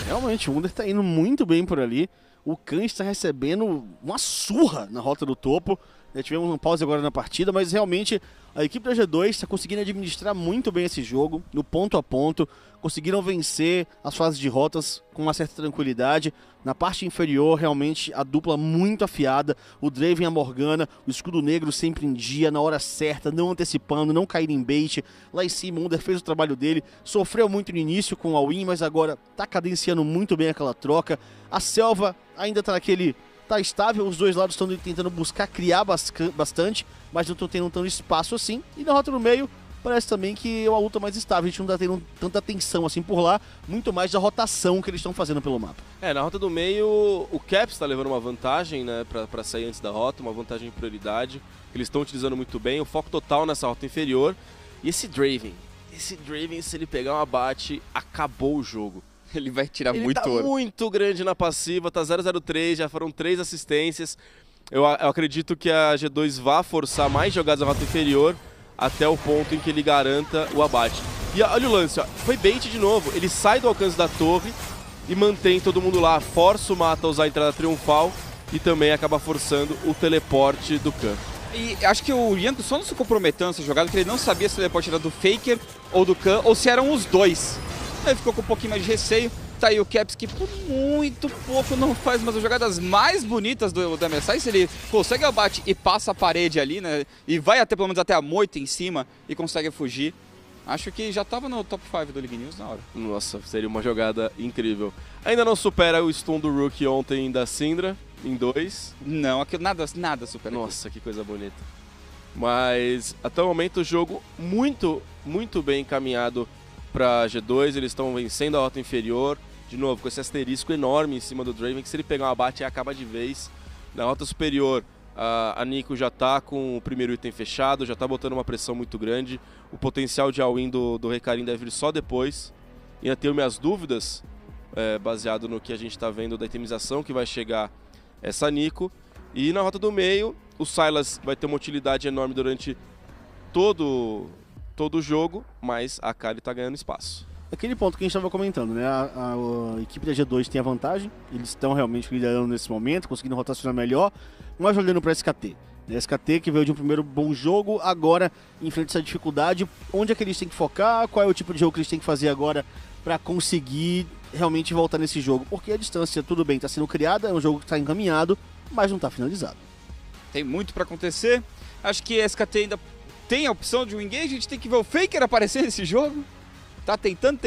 [SPEAKER 4] Realmente, o Wunder tá indo muito bem por ali. O Khan está recebendo uma surra na rota do topo. Já tivemos uma pausa agora na partida, mas realmente a equipe da G2 está conseguindo administrar muito bem esse jogo, no ponto a ponto. Conseguiram vencer as fases de rotas com uma certa tranquilidade. Na parte inferior, realmente, a dupla muito afiada. O Draven e a Morgana, o escudo negro sempre em dia, na hora certa, não antecipando, não caindo em bait. Lá em cima, o Wunder fez o trabalho dele. Sofreu muito no início com o all-in, mas agora está cadenciando muito bem aquela troca. A selva ainda está naquele... tá estável, os dois lados estão tentando buscar criar bastante, mas não estão tendo tanto espaço assim. E na rota no meio, parece também que é uma luta mais estável, a gente não está tendo tanta tensão assim por lá, muito mais da rotação que eles estão fazendo pelo mapa.
[SPEAKER 3] Na rota do meio, o Caps está levando uma vantagem, né, pra sair antes da rota, uma vantagem de prioridade, que eles estão utilizando muito bem, o foco total nessa rota inferior. E esse Draven, se ele pegar um abate, acabou o jogo.
[SPEAKER 2] Ele vai tirar
[SPEAKER 3] Ele
[SPEAKER 2] muito
[SPEAKER 3] tá
[SPEAKER 2] ouro.
[SPEAKER 3] muito grande na passiva, tá 0-0-3, já foram 3 assistências. Eu acredito que a G2 vá forçar mais jogadas na rota inferior até o ponto em que ele garanta o abate. E olha o lance, ó. Foi bait de novo. Ele sai do alcance da torre e mantém todo mundo lá. Força o Mata a usar a entrada triunfal e também acaba forçando o teleporte do Khan.
[SPEAKER 2] E acho que o Yanko só não se comprometeu nessa jogada, porque ele não sabia se o teleporte era do Faker ou do Khan, ou se eram os dois. Aí ficou com um pouquinho mais de receio. Tá aí o Caps, que por muito pouco não faz umas das jogadas mais bonitas do MSI. Se ele consegue o abate e passa a parede ali, né? E vai até pelo menos até a moita em cima e consegue fugir. Acho que já tava no top 5 do League News na hora.
[SPEAKER 3] Nossa, seria uma jogada incrível. Ainda não supera o stun do Rookie ontem da Syndra, em 2.
[SPEAKER 2] Não, aquilo nada supera.
[SPEAKER 3] Nossa, que coisa bonita. Mas até o momento o jogo muito bem encaminhado para G2. Eles estão vencendo a rota inferior. De novo, com esse asterisco enorme em cima do Draven, que se ele pegar um abate, acaba de vez. Na rota superior, a Nico já tá com o primeiro item fechado, já tá botando uma pressão muito grande. O potencial de all-in do Recarim deve vir só depois. E ainda tenho minhas dúvidas, baseado no que a gente tá vendo da itemização que vai chegar essa Nico. E na rota do meio, o Sylas vai ter uma utilidade enorme durante todo o jogo, mas a Kali tá ganhando espaço.
[SPEAKER 4] Aquele ponto que a gente estava comentando, né? A equipe da G2 tem a vantagem, eles estão realmente liderando nesse momento, conseguindo rotacionar melhor, mas olhando para a SKT. A SKT que veio de um primeiro bom jogo, agora enfrenta essa dificuldade. Onde é que eles têm que focar? Qual é o tipo de jogo que eles têm que fazer agora para conseguir realmente voltar nesse jogo? Porque a distância, tudo bem, está sendo criada, é um jogo que está encaminhado, mas não está finalizado.
[SPEAKER 2] Tem muito para acontecer. Acho que a SKT ainda tem a opção de um engage, a gente tem que ver o Faker aparecer nesse jogo. Tá tentando,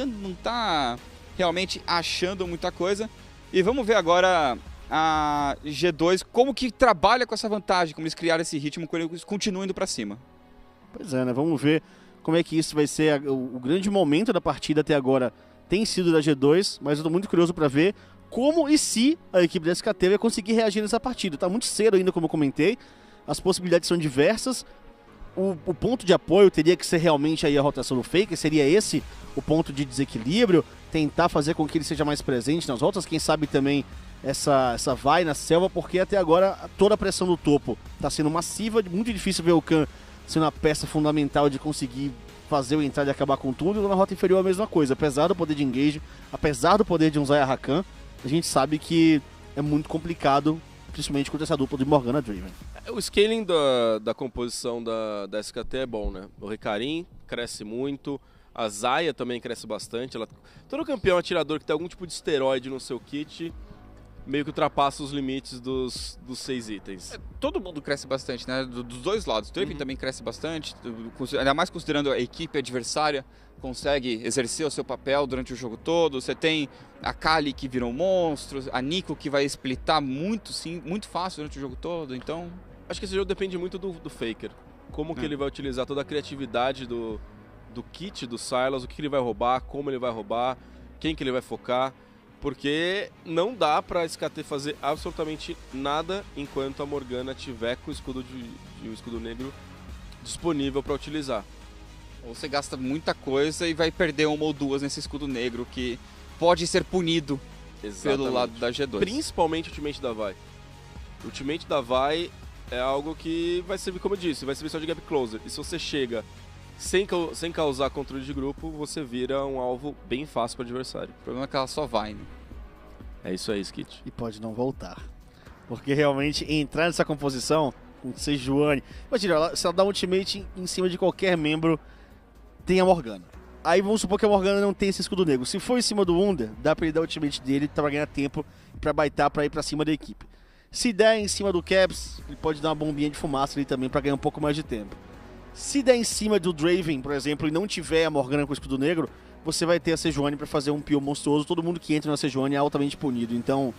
[SPEAKER 2] não tá realmente achando muita coisa. E vamos ver agora a G2 como que trabalha com essa vantagem, como eles criaram esse ritmo quando eles continuam indo pra cima.
[SPEAKER 4] Pois é, né? Vamos ver como é que isso vai ser. O grande momento da partida até agora tem sido da G2, mas eu tô muito curioso para ver como e se a equipe da SKT vai conseguir reagir nessa partida. Tá muito cedo ainda, como eu comentei, as possibilidades são diversas. O ponto de apoio teria que ser realmente aí a rotação do Faker, seria esse o ponto de desequilíbrio, tentar fazer com que ele seja mais presente nas rotas, quem sabe também essa vai na selva, porque até agora toda a pressão do topo está sendo massiva, muito difícil ver o Khan sendo a peça fundamental de conseguir fazer o entrar e acabar com tudo, e na rota inferior a mesma coisa, apesar do poder de engage, apesar do poder de um Xayah Rakan, a gente sabe que é muito complicado, principalmente contra essa dupla de Morgana Draven.
[SPEAKER 3] O scaling da composição da SKT é bom, né? O Recarim cresce muito, a Xayah também cresce bastante. Todo campeão atirador que tem algum tipo de esteroide no seu kit meio que ultrapassa os limites dos 6 itens.
[SPEAKER 2] Todo mundo cresce bastante, né? Dos dois lados. O Draven também cresce bastante, ainda mais considerando a equipe adversária, consegue exercer o seu papel durante o jogo todo. Você tem a Kali que vira um monstro, a Nico que vai splitar muito fácil durante o jogo todo, então...
[SPEAKER 3] Acho que esse jogo depende muito do Faker. Como que ele vai utilizar toda a criatividade do kit do Sylas, o que ele vai roubar, como ele vai roubar, quem que ele vai focar. Porque não dá pra SKT fazer absolutamente nada enquanto a Morgana tiver com o escudo o escudo negro disponível para utilizar.
[SPEAKER 2] Ou você gasta muita coisa e vai perder uma ou duas nesse escudo negro que pode ser punido pelo lado da G2.
[SPEAKER 3] Principalmente o ultimate da Vi. O ultimate da Vi é algo que vai servir, como eu disse, vai servir só de gap closer. E se você chega sem causar controle de grupo, você vira um alvo bem fácil para o adversário.
[SPEAKER 2] O problema é que ela só vai, né?
[SPEAKER 3] É isso aí, Skit.
[SPEAKER 4] E pode não voltar. Porque realmente entrar nessa composição com Sejuani... Imagina, se ela dá um ultimate em cima de qualquer membro, tem a Morgana. Aí vamos supor que a Morgana não tem esse escudo negro. Se for em cima do Wunder, dá pra ele dar o ultimate dele pra ganhar tempo e pra baitar pra ir pra cima da equipe. Se der em cima do Caps, ele pode dar uma bombinha de fumaça ali também pra ganhar um pouco mais de tempo. Se der em cima do Draven, por exemplo, e não tiver a Morgana com o escudo negro, você vai ter a Sejuani pra fazer um peel monstruoso. Todo mundo que entra na Sejuani é altamente punido. Então,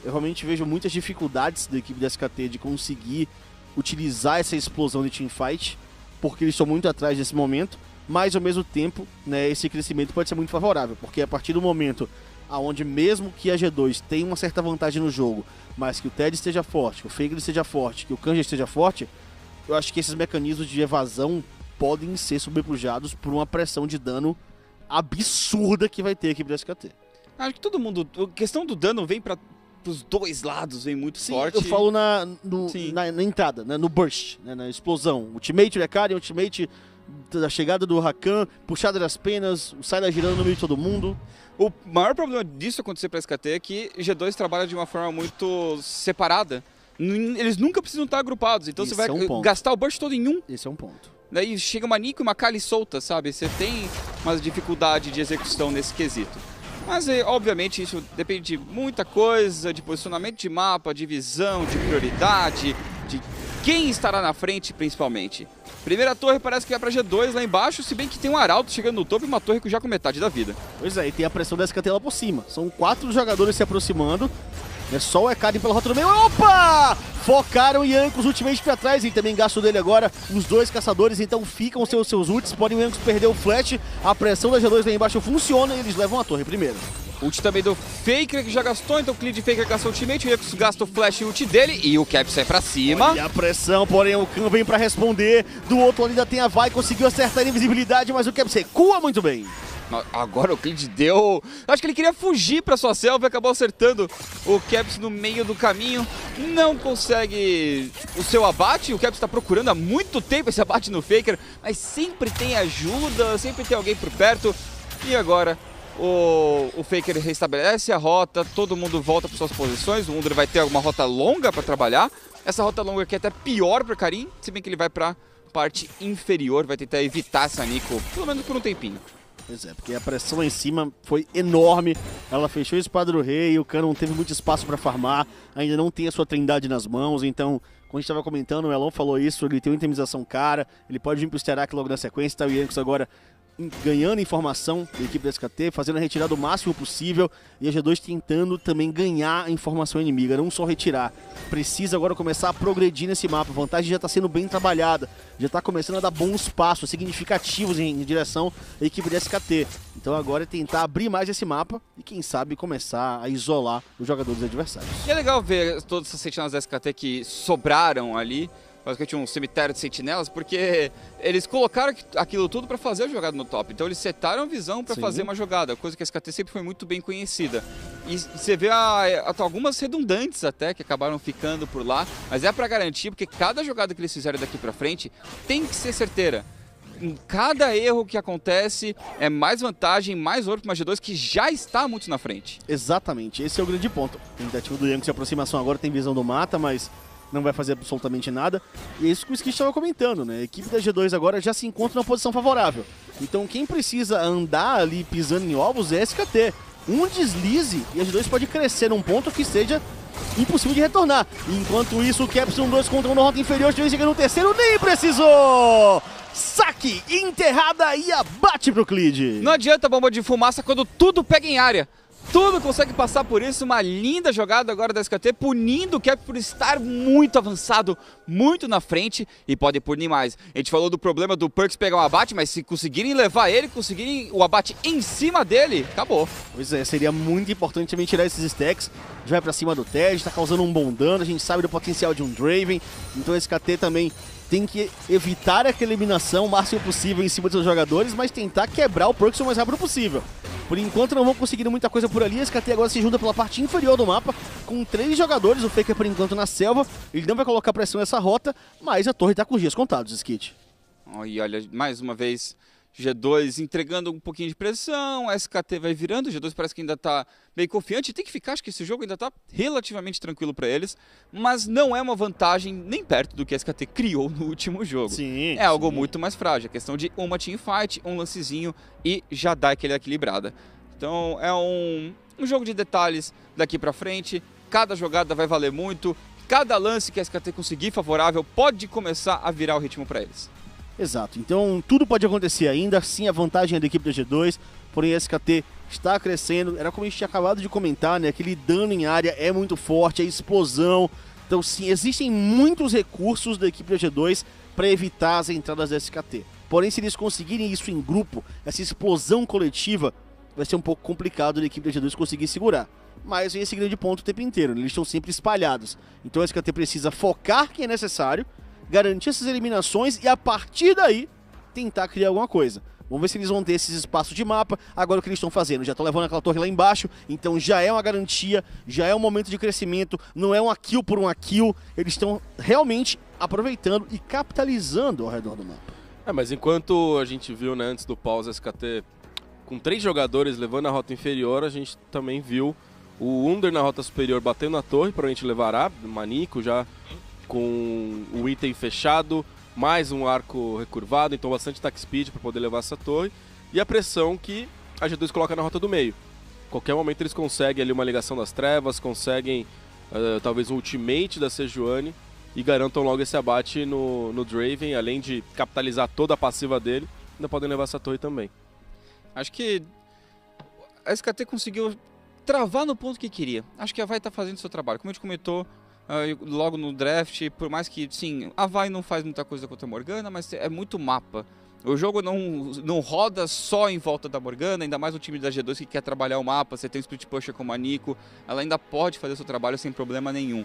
[SPEAKER 4] eu realmente vejo muitas dificuldades da equipe da SKT de conseguir utilizar essa explosão de teamfight, porque eles estão muito atrás nesse momento, mas ao mesmo tempo, né, esse crescimento pode ser muito favorável, porque a partir do momento onde mesmo que a G2 tenha uma certa vantagem no jogo, mas que o Ted esteja forte, que o Faker esteja forte, que o Kanja esteja forte, eu acho que esses mecanismos de evasão podem ser sobrepujados por uma pressão de dano absurda que vai ter a equipe da SKT.
[SPEAKER 2] Acho que todo mundo... A questão do dano vem para os dois lados, vem muito forte.
[SPEAKER 4] Eu falo na entrada, né, no burst, né, na explosão. Ultimate Recarim, Ultimate da chegada do Rakan, puxada das penas, sai da girando no meio de todo mundo.
[SPEAKER 2] O maior problema disso acontecer para a SKT é que G2 trabalha de uma forma muito separada. Eles nunca precisam estar agrupados, então
[SPEAKER 4] Isso
[SPEAKER 2] você vai
[SPEAKER 4] é um ponto.
[SPEAKER 2] gastar o burst todo em um.
[SPEAKER 4] Esse é um ponto.
[SPEAKER 2] Daí chega uma Nico e uma Kali solta, sabe? Você tem uma dificuldade de execução nesse quesito. Mas, obviamente, isso depende de muita coisa, de posicionamento de mapa, de visão, de prioridade, de quem estará na frente, principalmente. Primeira torre parece que vai pra G2 lá embaixo, se bem que tem um Arauto chegando no topo e uma torre já com metade da vida.
[SPEAKER 4] Pois é, e tem a pressão da SKT lá por cima. São 4 jogadores se aproximando. É só o Ekarim pela rota do meio. Opa! Focaram o Jankos ultimamente pra trás. E também gasto dele agora os 2 caçadores. Então ficam seus ults. Podem o Jankos perder o flash. A pressão da G2 lá embaixo funciona e eles levam a torre primeiro.
[SPEAKER 2] Ult também do Faker que já gastou. Então o Clid Faker gastou o ultimate. O Jankos gasta o flash e ult dele. E o Cap sai pra cima.
[SPEAKER 4] E a pressão, porém o Khan vem pra responder. Do outro lado ainda tem a Vai. Conseguiu acertar a invisibilidade. Mas o Cap recua muito bem.
[SPEAKER 2] Agora o Clid deu... Acho que ele queria fugir pra sua selva e acabou acertando o Caps no meio do caminho. Não consegue o seu abate. O Caps tá procurando há muito tempo esse abate no Faker, mas sempre tem ajuda, sempre tem alguém por perto. E agora o Faker restabelece a rota, todo mundo volta para suas posições. O Wunder vai ter uma rota longa para trabalhar. Essa rota longa aqui é até pior para Karim, se bem que ele vai para parte inferior, vai tentar evitar essa Nico, pelo menos por um tempinho.
[SPEAKER 4] Pois é, porque a pressão lá em cima foi enorme. Ela fechou a espada do rei, o Khan não teve muito espaço para farmar, ainda não tem a sua trindade nas mãos, então, quando a gente estava comentando, o Elon falou isso, ele tem uma intimização cara, ele pode vir pro Sterak logo na sequência, tá o Jankos agora ganhando informação da equipe da SKT, fazendo a retirada o máximo possível, e a G2 tentando também ganhar a informação inimiga, não só retirar. Precisa agora começar a progredir nesse mapa, a vantagem já está sendo bem trabalhada, já está começando a dar bons passos significativos em direção à equipe da SKT. Então agora é tentar abrir mais esse mapa e quem sabe começar a isolar os jogadores adversários.
[SPEAKER 2] E é legal ver todas essas sentinelas da SKT que sobraram ali, basicamente um cemitério de sentinelas, porque eles colocaram aquilo tudo para fazer a jogada no top. Então eles setaram a visão para fazer uma jogada, coisa que a SKT sempre foi muito bem conhecida. E você vê algumas redundantes até que acabaram ficando por lá, mas é para garantir, porque cada jogada que eles fizerem daqui para frente tem que ser certeira. Em cada erro que acontece é mais vantagem, mais ouro para uma G2 que já está muito na frente.
[SPEAKER 4] Exatamente, esse é o grande ponto. Tentativa do Jankos de aproximação agora tem visão do mata, mas não vai fazer absolutamente nada. E é isso que o Skit estava comentando, né? A equipe da G2 agora já se encontra numa posição favorável. Então quem precisa andar ali pisando em ovos é a SKT. Um deslize e a G2 pode crescer num ponto que seja impossível de retornar. Enquanto isso, o Caps 1-2 contra um na rota inferior, a G2 chega no terceiro, nem precisou! Saque, enterrada e abate pro Clid.
[SPEAKER 2] Não adianta bomba de fumaça quando tudo pega em área. Tudo consegue passar por isso, uma linda jogada agora da SKT, punindo o Cap por estar muito avançado, muito na frente e pode punir mais. A gente falou do problema do Perkz pegar um abate, mas se conseguirem levar ele, conseguirem o abate em cima dele, acabou.
[SPEAKER 4] Pois é, seria muito importante também tirar esses stacks. Já vai pra cima do Ted, tá causando um bom dano, a gente sabe do potencial de um Draven, então a SKT também tem que evitar aquela eliminação o máximo possível em cima dos seus jogadores, mas tentar quebrar o Perkz o mais rápido possível. Por enquanto não vão conseguir muita coisa por ali, a SKT agora se junta pela parte inferior do mapa, com 3 jogadores, o Faker por enquanto na selva, ele não vai colocar pressão nessa rota, mas a torre tá com os dias contados, Skit.
[SPEAKER 2] E olha, mais uma vez, G2 entregando um pouquinho de pressão, a SKT vai virando, o G2 parece que ainda tá bem confiante, tem que ficar, acho que esse jogo ainda tá relativamente tranquilo para eles, mas não é uma vantagem nem perto do que a SKT criou no último jogo.
[SPEAKER 4] Sim,
[SPEAKER 2] é algo muito mais frágil, é questão de uma teamfight, um lancezinho e já dá aquela equilibrada. Então é um jogo de detalhes daqui para frente, cada jogada vai valer muito, cada lance que a SKT conseguir favorável pode começar a virar o ritmo para eles.
[SPEAKER 4] Exato, então tudo pode acontecer ainda, sim a vantagem é da equipe da G2, porém a SKT está crescendo, era como a gente tinha acabado de comentar, né, aquele dano em área é muito forte, a explosão, então sim, existem muitos recursos da equipe da G2 para evitar as entradas da SKT, porém se eles conseguirem isso em grupo, essa explosão coletiva, vai ser um pouco complicado da equipe da G2 conseguir segurar. Mas vem esse grande ponto o tempo inteiro, né? Eles estão sempre espalhados, então a SKT precisa focar que é necessário, garantir essas eliminações e a partir daí tentar criar alguma coisa. Vamos ver se eles vão ter esses espaços de mapa. Agora o que eles estão fazendo? Já estão levando aquela torre lá embaixo, então já é uma garantia, já é um momento de crescimento, não é uma kill por uma kill. Eles estão realmente aproveitando e capitalizando ao redor do mapa.
[SPEAKER 3] Mas enquanto a gente viu, né, antes do pause SKT com 3 jogadores levando a rota inferior, a gente também viu o Wunder na rota superior batendo na torre, provavelmente levará, Manico já com o item fechado, mais um arco recurvado, então bastante attack speed para poder levar essa torre, e a pressão que a G2 coloca na rota do meio. Qualquer momento eles conseguem ali uma ligação das trevas, conseguem talvez um ultimate da Sejuani e garantam logo esse abate no Draven, além de capitalizar toda a passiva dele, ainda podem levar essa torre também.
[SPEAKER 2] Acho que a SKT conseguiu travar no ponto que queria. Acho que a VAI está fazendo o seu trabalho. Como a gente comentou logo no draft, por mais que, sim, a VAI não faz muita coisa contra a Morgana, mas é muito mapa. O jogo não roda só em volta da Morgana, ainda mais o time da G2 que quer trabalhar o mapa. Você tem um split pusher como a Nico, ela ainda pode fazer o seu trabalho sem problema nenhum.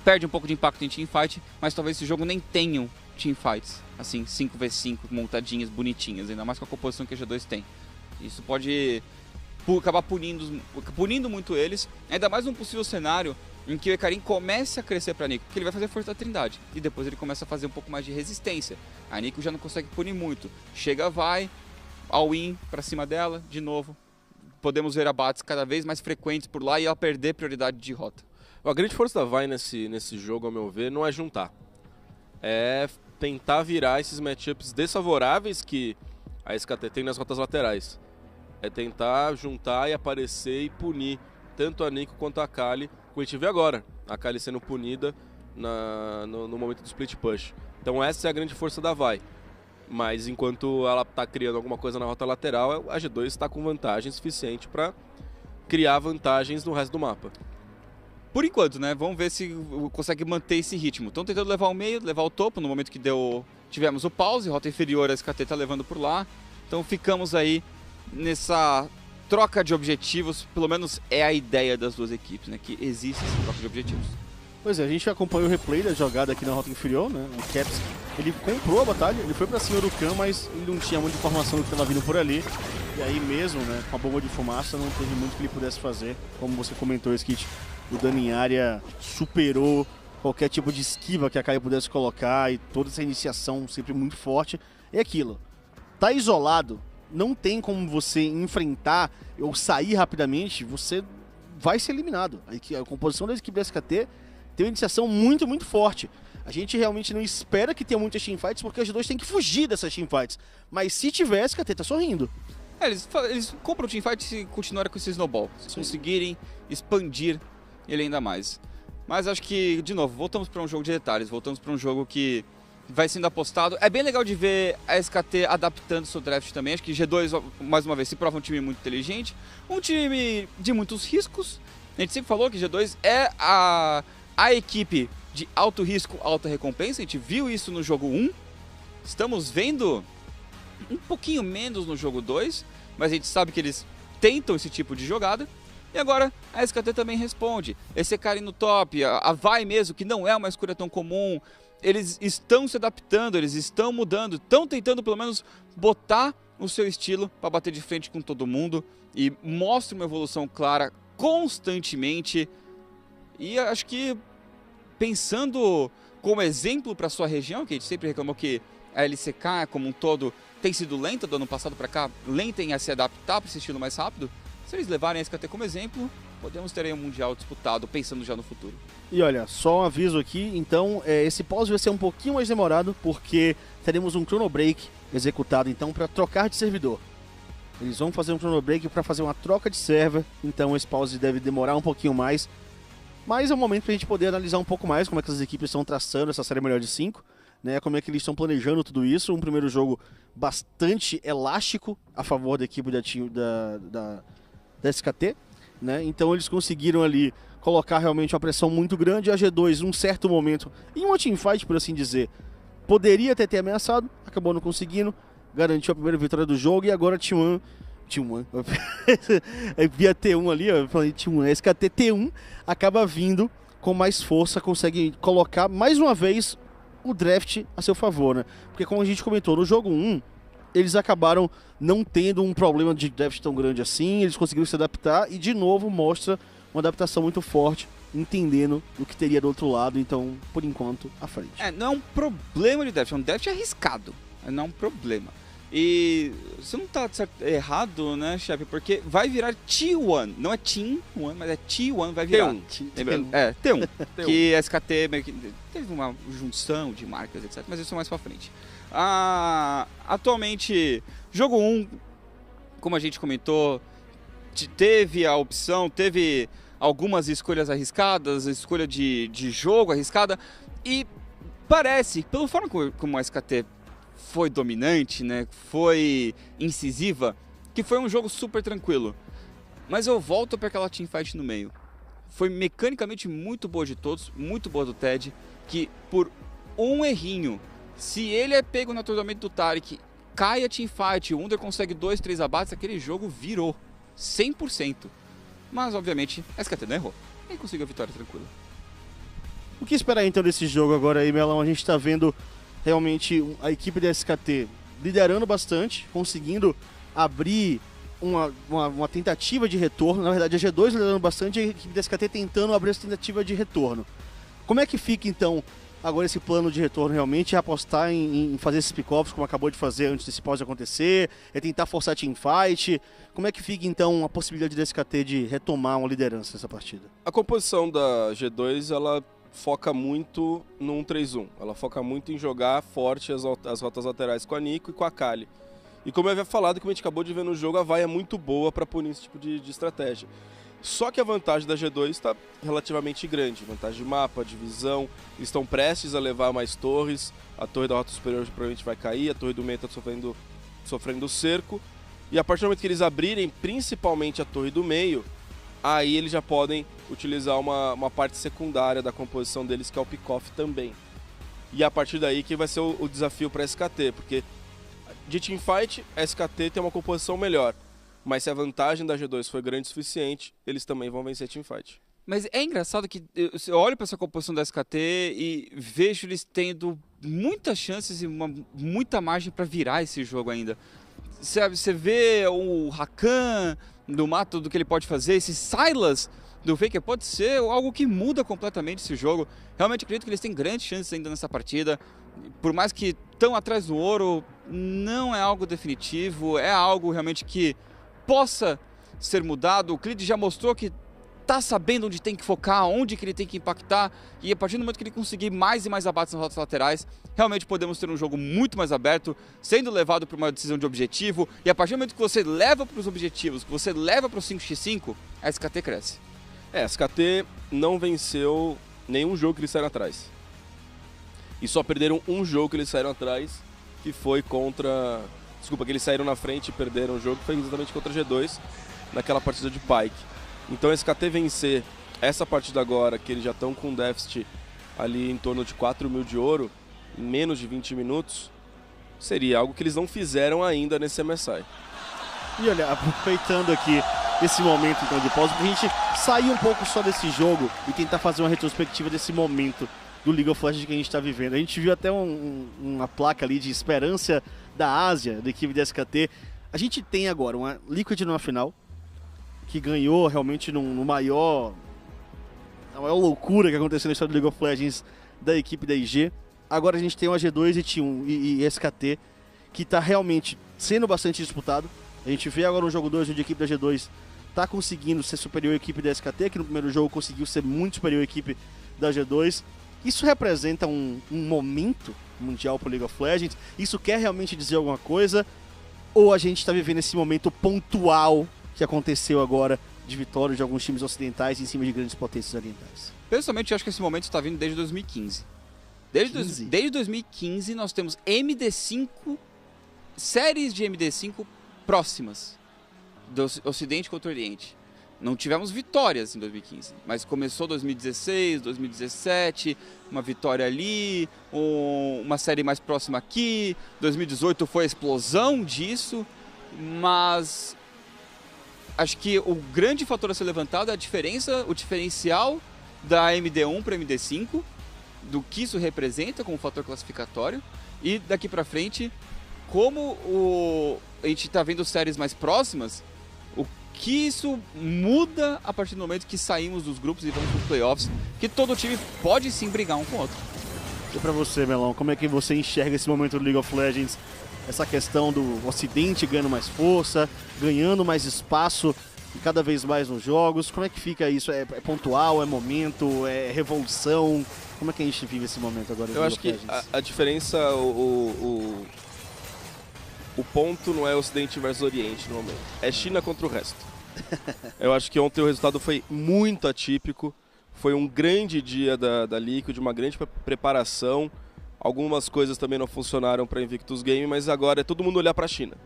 [SPEAKER 2] Perde um pouco de impacto em teamfight, mas talvez esse jogo nem tenha teamfights, assim, 5v5 montadinhas, bonitinhas, ainda mais com a composição que a G2 tem. Isso pode acabar punindo muito eles, ainda mais num possível cenário em que o Hecarim comece a crescer para a Nico, porque ele vai fazer força da Trindade, e depois ele começa a fazer um pouco mais de resistência. A Nico já não consegue punir muito, chega, vai, all-in para cima dela, de novo, podemos ver abates cada vez mais frequentes por lá e ela perder prioridade de rota.
[SPEAKER 3] A grande força da VAI nesse jogo, ao meu ver, não é juntar, é tentar virar esses matchups desfavoráveis que a SKT tem nas rotas laterais. É tentar juntar e aparecer e punir tanto a Nico quanto a Kali, como a gente vê agora, a Kali sendo punida no momento do split push. Então essa é a grande força da VAI. Mas enquanto ela está criando alguma coisa na rota lateral, a G2 está com vantagem suficiente para criar vantagens no resto do mapa.
[SPEAKER 2] Por enquanto, né? Vamos ver se consegue manter esse ritmo. Estão tentando levar o meio, levar o topo, no momento que tivemos o pause, rota inferior a SKT está levando por lá. Então ficamos aí nessa troca de objetivos, pelo menos é a ideia das duas equipes, né? Que existe essa troca de objetivos.
[SPEAKER 4] Pois é, a gente acompanhou o replay da jogada aqui na rota inferior, né? O Caps, ele comprou a batalha, ele foi pra cima do Khan, mas ele não tinha muita informação do que estava vindo por ali. E aí mesmo, né, com a bomba de fumaça, não teve muito que ele pudesse fazer. Como você comentou, Skit, o dano em área superou qualquer tipo de esquiva que a Kali pudesse colocar e toda essa iniciação sempre muito forte. É aquilo, tá isolado, não tem como você enfrentar ou sair rapidamente, você vai ser eliminado. A composição da equipe da SKT tem uma iniciação muito, muito forte. A gente realmente não espera que tenha muitas teamfights, porque as duas têm que fugir dessas teamfights. Mas se tiver, a SKT tá sorrindo.
[SPEAKER 2] Eles compram o teamfight se continuarem com esse snowball. Se conseguirem expandir ele ainda mais. Mas acho que, de novo, voltamos para um jogo de detalhes. Voltamos para um jogo que vai sendo apostado. É bem legal de ver a SKT adaptando seu draft também. Acho que G2, mais uma vez, se prova um time muito inteligente. Um time de muitos riscos. A gente sempre falou que G2 é a equipe de alto risco, alta recompensa. A gente viu isso no jogo 1. Estamos vendo um pouquinho menos no jogo 2. Mas a gente sabe que eles tentam esse tipo de jogada. E agora a SKT também responde. Esse cara no top, a VAI mesmo, que não é uma escolha tão comum. Eles estão se adaptando, eles estão mudando, estão tentando pelo menos botar o seu estilo para bater de frente com todo mundo e mostra uma evolução clara constantemente. E acho que pensando como exemplo para sua região, que a gente sempre reclamou que a LCK como um todo tem sido lenta do ano passado para cá, lenta em se adaptar para esse estilo mais rápido, se eles levarem a SKT como exemplo, podemos ter aí um Mundial disputado, pensando já no futuro.
[SPEAKER 4] E olha, só um aviso aqui, então, esse pause vai ser um pouquinho mais demorado, porque teremos um Chrono Break executado, então, para trocar de servidor. Eles vão fazer um Chrono Break para fazer uma troca de server, então esse pause deve demorar um pouquinho mais. Mas é um momento para a gente poder analisar um pouco mais como é que as equipes estão traçando essa série melhor de 5, né, como é que eles estão planejando tudo isso. Um primeiro jogo bastante elástico a favor da equipe da SKT, né? Então eles conseguiram ali colocar realmente uma pressão muito grande. A G2, num certo momento, em uma teamfight, por assim dizer, poderia ter ameaçado, acabou não conseguindo, garantiu a primeira vitória do jogo. E agora T1 via T1 ali, eu falei T1, a SKT T1 acaba vindo com mais força, consegue colocar mais uma vez o draft a seu favor, né? Porque como a gente comentou, no jogo 1, eles acabaram não tendo um problema de draft tão grande assim, eles conseguiram se adaptar e de novo mostra uma adaptação muito forte entendendo o que teria do outro lado, então, por enquanto, à frente.
[SPEAKER 2] Não é um problema de draft, é um draft arriscado, não é um problema. E você não tá errado, né, chefe? Porque vai virar T1, não é Team 1, mas é T1, vai virar.
[SPEAKER 3] T1.
[SPEAKER 2] T1. Que SKT meio que teve uma junção de marcas, etc. Mas isso é mais pra frente. Atualmente, jogo 1, como a gente comentou, teve a opção, teve algumas escolhas arriscadas, escolha de jogo arriscada, e parece, pela forma como a SKT foi dominante, né, foi incisiva, que foi um jogo super tranquilo. Mas eu volto para aquela teamfight no meio. Foi mecanicamente muito boa de todos, muito boa do Ted, que por um errinho, se ele é pego no atordoamento do Taric, cai a teamfight, o Wunder consegue 2, 3 abates, aquele jogo virou 100%. Mas obviamente a SKT não errou, e conseguiu a vitória tranquila.
[SPEAKER 4] O que esperar então desse jogo agora aí, Melão? A gente está vendo realmente a equipe da SKT liderando bastante, conseguindo abrir uma tentativa de retorno. Na verdade, a G2 liderando bastante e a equipe da SKT tentando abrir essa tentativa de retorno. Como é que fica, então, agora esse plano de retorno realmente? É apostar em fazer esses pick-offs, como acabou de fazer antes desse pause acontecer? É tentar forçar a teamfight? Como é que fica, então, a possibilidade da SKT de retomar uma liderança nessa partida?
[SPEAKER 3] A composição da G2, ela foca muito no 1-3-1. Ela foca muito em jogar forte as rotas laterais com a Nico e com a Kali. E como eu havia falado, como a gente acabou de ver no jogo, a Vai é muito boa para punir esse tipo de estratégia. Só que a vantagem da G2 está relativamente grande. Vantagem de mapa, de visão. Eles estão prestes a levar mais torres. A torre da rota superior provavelmente vai cair. A torre do meio está sofrendo cerco. E a partir do momento que eles abrirem, principalmente a torre do meio, aí eles já podem utilizar uma parte secundária da composição deles, que é o pick-off também. E a partir daí que vai ser o desafio para a SKT, porque de teamfight, a SKT tem uma composição melhor. Mas se a vantagem da G2 foi grande o suficiente, eles também vão vencer a teamfight.
[SPEAKER 2] Mas é engraçado que eu olho para essa composição da SKT e vejo eles tendo muitas chances e muita margem para virar esse jogo ainda. Você vê o Rakan do mato, do que ele pode fazer, esse Sylas do Faker pode ser algo que muda completamente esse jogo. Realmente acredito que eles têm grandes chances ainda nessa partida. Por mais que estão atrás do ouro, não é algo definitivo, é algo realmente que possa ser mudado. O Clid já mostrou que tá sabendo onde tem que focar, onde que ele tem que impactar, e a partir do momento que ele conseguir mais e mais abates nas rotas laterais, realmente podemos ter um jogo muito mais aberto, sendo levado para uma decisão de objetivo, e a partir do momento que você leva para os objetivos, que você leva para o 5x5, a SKT cresce.
[SPEAKER 3] A SKT não venceu nenhum jogo que eles saíram atrás. E só perderam um jogo que eles saíram atrás, que foi contra... Desculpa, que eles saíram na frente e perderam o jogo, que foi exatamente contra a G2, naquela partida de Pyke. Então a SKT vencer essa partida agora, que eles já estão com um déficit ali em torno de 4 mil de ouro, em menos de 20 minutos, seria algo que eles não fizeram ainda nesse MSI.
[SPEAKER 4] E olha, aproveitando aqui esse momento então de pausa, pra gente sair um pouco só desse jogo e tentar fazer uma retrospectiva desse momento do League of Legends que a gente está vivendo. A gente viu até uma placa ali de esperança da Ásia, da equipe da SKT. A gente tem agora uma Liquid numa final, que ganhou realmente na maior loucura que aconteceu na história do League of Legends da equipe da IG. Agora a gente tem uma G2 e T1 e SKT, que está realmente sendo bastante disputado. A gente vê agora no jogo 2 onde a equipe da G2 está conseguindo ser superior à equipe da SKT, que no primeiro jogo conseguiu ser muito superior à equipe da G2. Isso representa um momento mundial para o League of Legends? Isso quer realmente dizer alguma coisa? Ou a gente está vivendo esse momento pontual que aconteceu agora de vitória de alguns times ocidentais em cima de grandes potências orientais?
[SPEAKER 2] Pessoalmente, eu acho que esse momento está vindo desde 2015. Desde 2015 nós temos MD5, séries de MD5 próximas do Ocidente contra o Oriente. Não tivemos vitórias em 2015, mas começou 2016, 2017, uma vitória ali, uma série mais próxima aqui, 2018 foi a explosão disso, mas acho que o grande fator a ser levantado é a diferença, o diferencial da MD1 para MD5, do que isso representa como fator classificatório, e daqui para frente, como a gente está vendo séries mais próximas, que isso muda a partir do momento que saímos dos grupos e vamos para os playoffs, que todo time pode sim brigar um com o outro.
[SPEAKER 4] E pra você, Melão, como é que você enxerga esse momento do League of Legends? Essa questão do Ocidente ganhando mais força, ganhando mais espaço e cada vez mais nos jogos. Como é que fica isso? É pontual, é momento, é revolução? Como é que a gente vive esse momento agora?
[SPEAKER 3] Eu acho que a diferença, o ponto não é Ocidente versus Oriente no momento. É China contra o resto. Eu acho que ontem o resultado foi muito atípico. Foi um grande dia da Liquid, uma grande preparação. Algumas coisas também não funcionaram para Invictus Game, mas agora é todo mundo olhar para a China.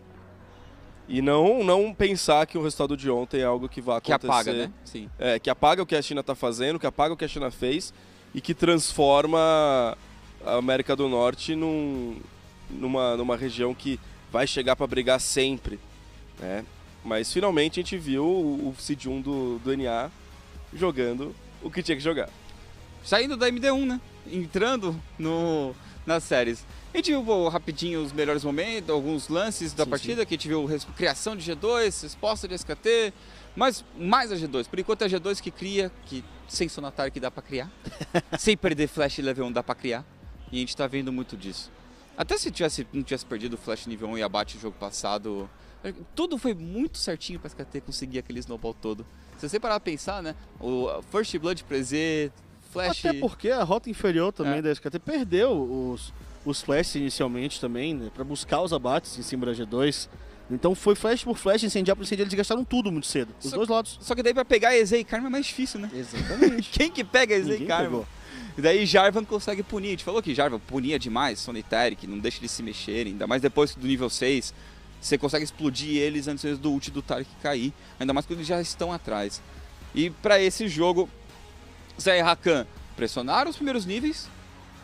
[SPEAKER 3] E não pensar que o resultado de ontem é algo que vai acontecer.
[SPEAKER 2] Que apaga, né? Sim.
[SPEAKER 3] Que apaga o que a China está fazendo, que apaga o que a China fez e que transforma a América do Norte numa região que vai chegar para brigar sempre, né? Mas finalmente a gente viu o Seed 1 do NA jogando o que tinha que jogar.
[SPEAKER 2] Saindo da MD1, né? Entrando nas séries. A gente viu rapidinho os melhores momentos, alguns lances da partida, que a gente viu criação de G2, resposta de SKT, mas mais a G2. Por enquanto é a G2 que cria, que sem Sonatar que dá pra criar. Sem perder Flash level 1 dá pra criar. E a gente tá vendo muito disso. Até se não tivesse perdido o Flash nível 1 e abate o jogo passado, tudo foi muito certinho pra SKT conseguir aquele snowball todo. Se você parar pra pensar, né? O First Blood Preze, Flash...
[SPEAKER 4] Até porque a rota inferior também da SKT perdeu os flashes inicialmente também, né, pra buscar os abates em cima da G2. Então foi flash por flash, incendiar por incendiar, eles gastaram tudo muito cedo, os dois lados.
[SPEAKER 2] Só que daí pra pegar EZ e Karma é mais difícil, né?
[SPEAKER 4] Exatamente.
[SPEAKER 2] Quem que pega EZ e
[SPEAKER 4] Ninguém
[SPEAKER 2] Karma?
[SPEAKER 4] pegou.
[SPEAKER 2] E daí Jarvan consegue punir. A gente falou que Jarvan punia demais, Solitaire, que não deixa eles se mexerem, ainda mais depois do nível 6. Você consegue explodir eles antes do ult do Taric cair, ainda mais quando eles já estão atrás. E pra esse jogo, Zé e Rakan pressionaram os primeiros níveis,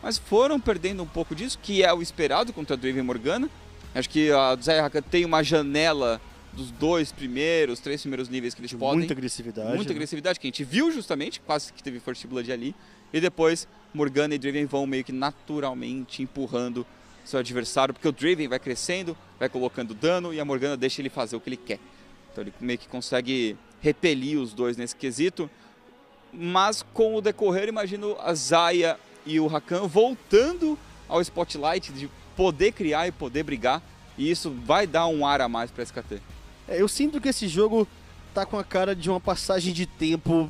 [SPEAKER 2] mas foram perdendo um pouco disso, que é o esperado contra a Draven e Morgana. Acho que a Zé e Rakan tem uma janela dos 3 primeiros níveis que eles podem.
[SPEAKER 4] Muita agressividade.
[SPEAKER 2] Muita agressividade, que a gente viu justamente, quase que teve First Blood ali. E depois Morgana e Draven vão meio que naturalmente empurrando seu adversário, porque o Draven vai crescendo, vai colocando dano e a Morgana deixa ele fazer o que ele quer. Então ele meio que consegue repelir os dois nesse quesito. Mas com o decorrer, imagino a Xayah e o Rakan voltando ao spotlight de poder criar e poder brigar. E isso vai dar um ar a mais para SKT.
[SPEAKER 4] Eu sinto que esse jogo tá com a cara de uma passagem de tempo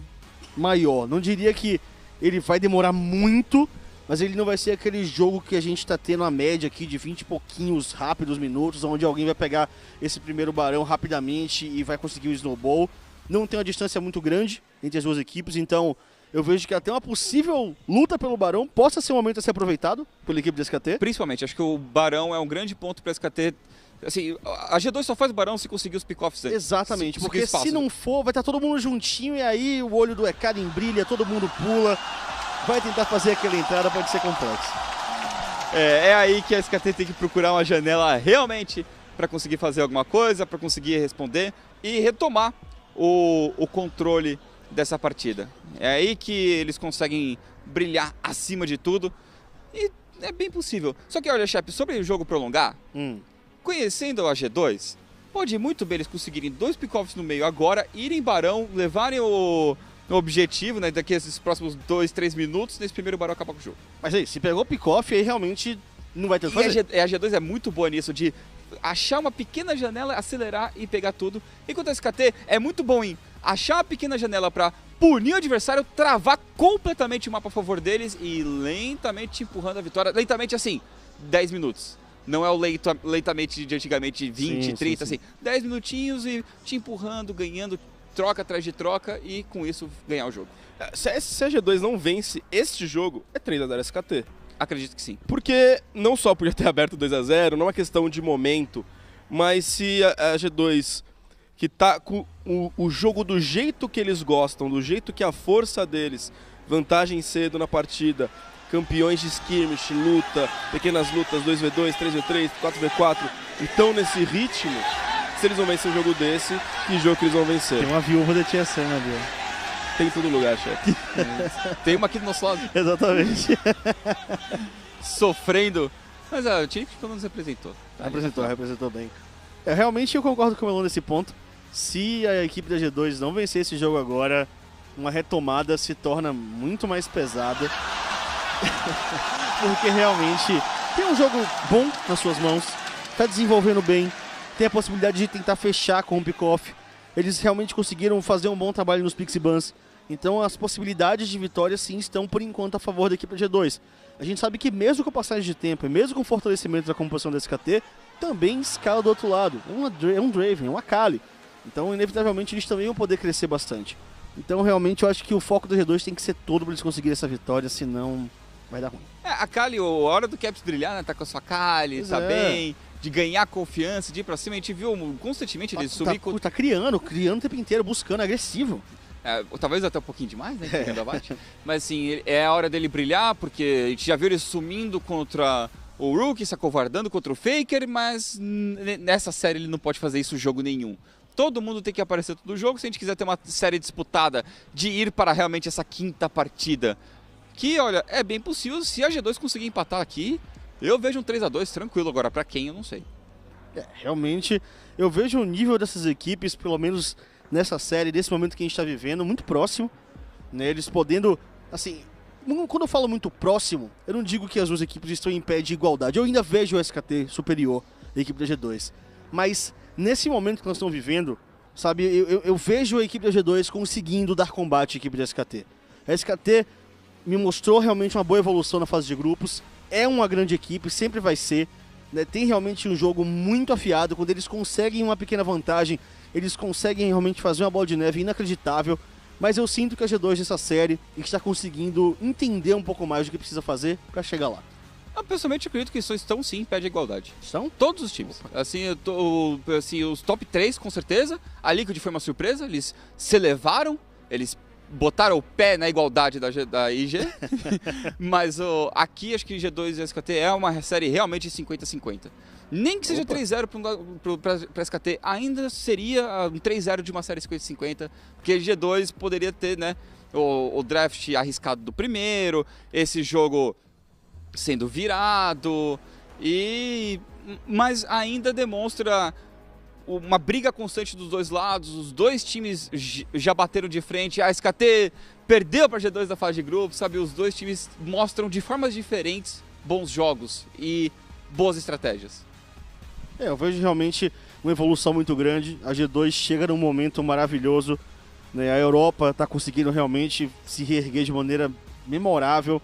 [SPEAKER 4] maior. Não diria que ele vai demorar muito, mas ele não vai ser aquele jogo que a gente tá tendo a média aqui de 20 e pouquinhos rápidos minutos, onde alguém vai pegar esse primeiro barão rapidamente e vai conseguir o snowball. Não tem uma distância muito grande entre as duas equipes, então eu vejo que até uma possível luta pelo barão possa ser um momento a ser aproveitado pela equipe do SKT.
[SPEAKER 2] Principalmente, acho que o barão é um grande ponto para SKT. Assim, a G2 só faz o barão se conseguir os pick-offs.
[SPEAKER 4] Exatamente, porque se não for, vai estar todo mundo juntinho e aí o olho do Ekarim brilha, todo mundo pula, vai tentar fazer aquela entrada, pode ser complexo.
[SPEAKER 2] É aí que a SKT tem que procurar uma janela realmente para conseguir fazer alguma coisa, para conseguir responder e retomar o controle dessa partida. É aí que eles conseguem brilhar acima de tudo e é bem possível. Só que olha, Shep, sobre o jogo prolongar, conhecendo a G2, pode muito bem eles conseguirem 2 pick-offs no meio agora, irem barão, levarem o objetivo, né, daqui a esses próximos 2, 3 minutos, nesse primeiro barão acabar com o jogo.
[SPEAKER 4] Mas aí, se pegou pick-off, aí realmente não vai ter o que fazer.
[SPEAKER 2] A G2 é muito boa nisso, de achar uma pequena janela, acelerar e pegar tudo. Enquanto a SKT é muito bom em achar uma pequena janela para punir o adversário, travar completamente o mapa a favor deles e lentamente empurrando a vitória. Lentamente assim, 10 minutos. Não é o lentamente de antigamente 20, 30, assim. 10 minutinhos e te empurrando, ganhando troca atrás de troca e com isso ganhar o jogo.
[SPEAKER 3] Se a G2 não vence este jogo, é 3-0 SKT.
[SPEAKER 2] Acredito que sim.
[SPEAKER 3] Porque não só podia ter aberto 2-0, não é uma questão de momento, mas se a G2, que tá com o jogo do jeito que eles gostam, do jeito que a força deles, vantagem cedo na partida, campeões de skirmish, luta, pequenas lutas, 2v2, 3v3, 4v4, estão nesse ritmo, se eles vão vencer um jogo desse, que jogo que eles vão vencer?
[SPEAKER 4] Tem uma viúva da TSM ali, ó.
[SPEAKER 3] Tem em todo lugar, chefe.
[SPEAKER 2] Tem uma aqui do nosso lado.
[SPEAKER 4] Exatamente.
[SPEAKER 2] Sofrendo. Mas o time pelo menos representou.
[SPEAKER 4] Representou bem. Realmente eu concordo com o Melon nesse ponto. se a equipe da G2 não vencer esse jogo agora, uma retomada se torna muito mais pesada. Porque realmente tem um jogo bom nas suas mãos, tá desenvolvendo bem, tem a possibilidade de tentar fechar com o pick-off. Eles realmente conseguiram fazer um bom trabalho nos Pixie Bans. Então as possibilidades de vitória sim estão por enquanto a favor da equipe da G2. A gente sabe que mesmo com a passagem de tempo e mesmo com o fortalecimento da composição da SKT, também escala do outro lado. É um Draven, é um Akali. Então inevitavelmente eles também vão poder crescer bastante. Então realmente eu acho que o foco da G2 tem que ser todo para eles conseguirem essa vitória, senão vai dar ruim.
[SPEAKER 2] A Akali, a hora do Caps brilhar, né? Tá com a sua Akali,
[SPEAKER 4] Pois
[SPEAKER 2] tá
[SPEAKER 4] é.
[SPEAKER 2] bem, de ganhar confiança, de ir pra cima. A gente viu constantemente ele subir com...
[SPEAKER 4] Tá criando o tempo inteiro, buscando, agressivo.
[SPEAKER 2] talvez até um pouquinho demais, né? Pegando abate. Mas assim, é a hora dele brilhar, porque a gente já viu ele sumindo contra o Rookie, se acovardando contra o Faker, mas nessa série ele não pode fazer isso jogo nenhum. Todo mundo tem que aparecer todo jogo se a gente quiser ter uma série disputada, de ir para realmente essa quinta partida. Que, olha, é bem possível se a G2 conseguir empatar aqui. Eu vejo um 3-2 tranquilo, agora pra quem eu não sei.
[SPEAKER 4] Realmente, eu vejo o nível dessas equipes, pelo menos nessa série, nesse momento que a gente está vivendo, muito próximo, né? Eles podendo, assim, quando eu falo muito próximo, eu não digo que as duas equipes estão em pé de igualdade. Eu ainda vejo o SKT superior da equipe da G2. Mas nesse momento que nós estamos vivendo, sabe, eu vejo a equipe da G2 conseguindo dar combate à equipe da SKT. A SKT me mostrou realmente uma boa evolução na fase de grupos. É uma grande equipe, sempre vai ser. Né? Tem realmente um jogo muito afiado. Quando eles conseguem uma pequena vantagem, eles conseguem realmente fazer uma bola de neve inacreditável. Mas eu sinto que a G2 nessa série está conseguindo entender um pouco mais do que precisa fazer para chegar lá.
[SPEAKER 2] Eu pessoalmente acredito que estão sim em pé de igualdade.
[SPEAKER 4] Estão?
[SPEAKER 2] Todos os times. Assim, os top 3 com certeza. A Liquid foi uma surpresa, eles se elevaram, eles botaram o pé na igualdade da IG. Mas aqui acho que G2 e SKT é uma série realmente 50-50. Nem que seja 3-0 para SKT, ainda seria um 3-0 de uma série 50-50, porque G2 poderia ter, né, o draft arriscado do primeiro, esse jogo sendo virado, mas ainda demonstra uma briga constante dos dois lados. Os dois times já bateram de frente, a SKT perdeu para a G2 da fase de grupos, sabe? Os dois times mostram de formas diferentes bons jogos e boas estratégias.
[SPEAKER 4] Eu vejo realmente uma evolução muito grande. A G2 chega num momento maravilhoso, né? A Europa está conseguindo realmente se reerguer de maneira memorável.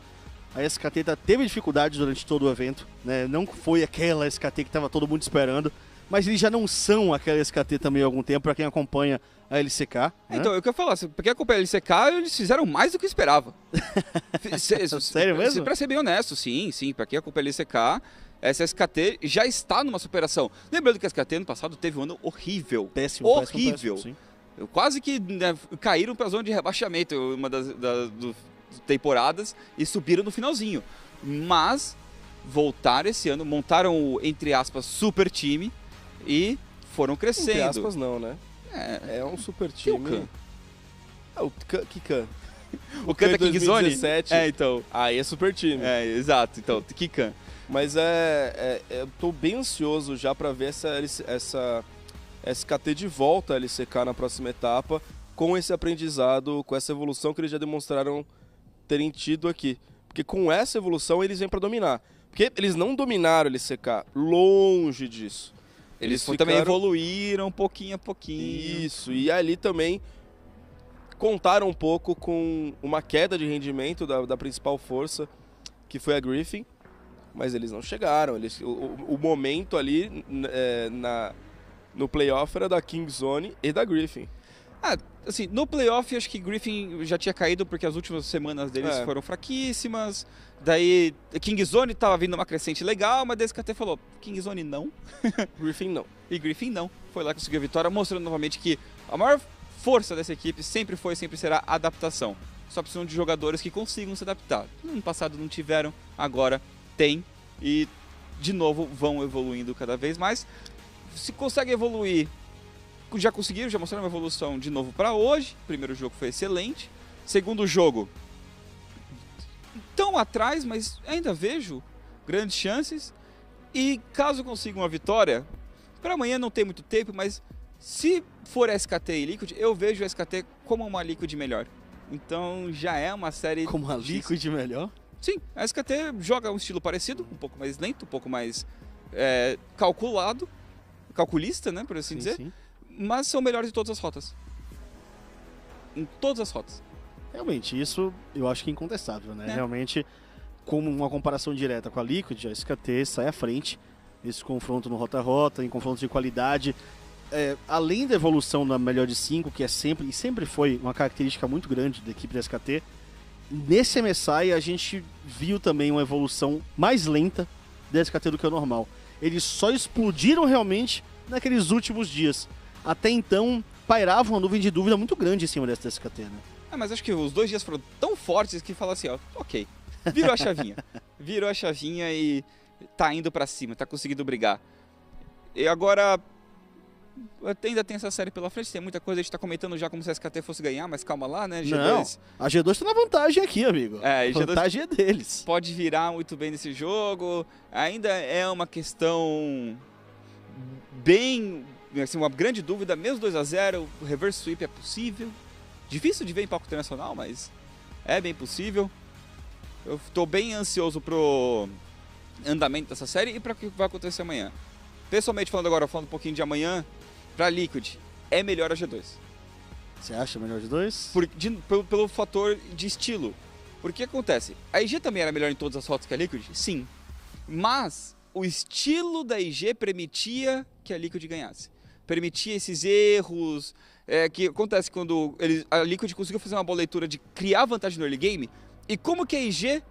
[SPEAKER 4] A SKT teve dificuldades durante todo o evento, né? Não foi aquela SKT que estava todo mundo esperando, mas eles já não são aquela SKT também há algum tempo, para quem acompanha a LCK. Né?
[SPEAKER 2] Então, eu quero falar, pra quem acompanha a LCK, eles fizeram mais do que eu esperava.
[SPEAKER 4] Sério mesmo?
[SPEAKER 2] Pra ser bem honesto, sim, pra quem acompanha a LCK, essa SKT já está numa superação. Lembrando que a SKT ano passado teve um ano horrível.
[SPEAKER 4] Péssimo. Sim.
[SPEAKER 2] Quase que, né, caíram para a zona de rebaixamento uma das temporadas e subiram no finalzinho. Mas voltaram esse ano, montaram o, entre aspas, super time e foram crescendo.
[SPEAKER 3] Entre aspas não, né? É um super time. O Kikan.
[SPEAKER 2] O Khan da Kingzone?
[SPEAKER 3] 2017.
[SPEAKER 2] Então.
[SPEAKER 3] Aí é super time.
[SPEAKER 2] Exato. Então, Kikan.
[SPEAKER 3] Mas eu tô bem ansioso já pra ver essa SKT de volta à LCK na próxima etapa, com esse aprendizado, com essa evolução que eles já demonstraram terem tido aqui. Porque com essa evolução eles vêm pra dominar. Porque eles não dominaram a LCK, longe disso.
[SPEAKER 2] Eles também evoluíram pouquinho a pouquinho.
[SPEAKER 3] Isso, e ali também contaram um pouco com uma queda de rendimento da principal força, que foi a Griffin. Mas eles não chegaram. O momento ali no playoff era da Kingzone e da Griffin.
[SPEAKER 2] Assim, no playoff acho que Griffin já tinha caído porque as últimas semanas deles foram fraquíssimas. Daí Kingzone tava vindo uma crescente legal, mas daí o SKT falou, Kingzone não.
[SPEAKER 3] Griffin não.
[SPEAKER 2] E Griffin não. Foi lá que conseguiu a vitória, mostrando novamente que a maior força dessa equipe sempre foi e sempre será a adaptação. Só precisam de jogadores que consigam se adaptar. No ano passado não tiveram, agora tem, e de novo vão evoluindo cada vez mais. Se consegue evoluir, já conseguiram, já mostraram uma evolução de novo para hoje. O primeiro jogo foi excelente. Segundo jogo, tão atrás, mas ainda vejo grandes chances. E caso consigam uma vitória, para amanhã não tem muito tempo, mas Se for SKT e Liquid, eu vejo o SKT como uma Liquid melhor. Então já é uma série...
[SPEAKER 4] Como a
[SPEAKER 2] difícil.
[SPEAKER 4] Liquid melhor?
[SPEAKER 2] Sim, a SKT joga um estilo parecido, um pouco mais lento, um pouco mais calculista, né, por assim dizer.
[SPEAKER 4] Sim.
[SPEAKER 2] Mas são melhores em todas as rotas. Em todas as rotas.
[SPEAKER 4] Realmente, isso eu acho que é incontestável, né? Realmente, como uma comparação direta com a Liquid, a SKT sai à frente nesse confronto no rota-rota, em confronto de qualidade. Além da evolução da melhor de 5, que é sempre foi uma característica muito grande da equipe da SKT, nesse MSI a gente viu também uma evolução mais lenta da SKT do que o normal. Eles só explodiram realmente naqueles últimos dias. Até então, pairava uma nuvem de dúvida muito grande em cima dessa SKT, né?
[SPEAKER 2] Mas acho que os 2 dias foram tão fortes que fala assim, ó, ok, virou a chavinha. Virou a chavinha e tá indo pra cima, tá conseguindo brigar. E agora, ainda tem essa série pela frente, tem muita coisa, a gente tá comentando já como se a SKT fosse ganhar, mas calma lá, né, G2...
[SPEAKER 4] Não, a G2 tá na vantagem aqui, amigo.
[SPEAKER 2] A
[SPEAKER 4] G2 vantagem é deles.
[SPEAKER 2] Pode virar muito bem nesse jogo, ainda é uma questão bem, assim, uma grande dúvida, mesmo 2-0, o reverse sweep é possível. Difícil de ver em palco internacional, mas é bem possível. Eu tô bem ansioso pro andamento dessa série e para o que vai acontecer amanhã. Pessoalmente falando um pouquinho de amanhã, pra Liquid, é melhor a G2.
[SPEAKER 4] Você acha melhor de 2?
[SPEAKER 2] Pelo fator de estilo. Porque acontece, a IG também era melhor em todas as rotas que a Liquid? Sim. Mas o estilo da IG permitia que a Liquid ganhasse. Permitia esses erros, que acontece quando a Liquid conseguiu fazer uma boa leitura de criar vantagem no early game. E como que a IG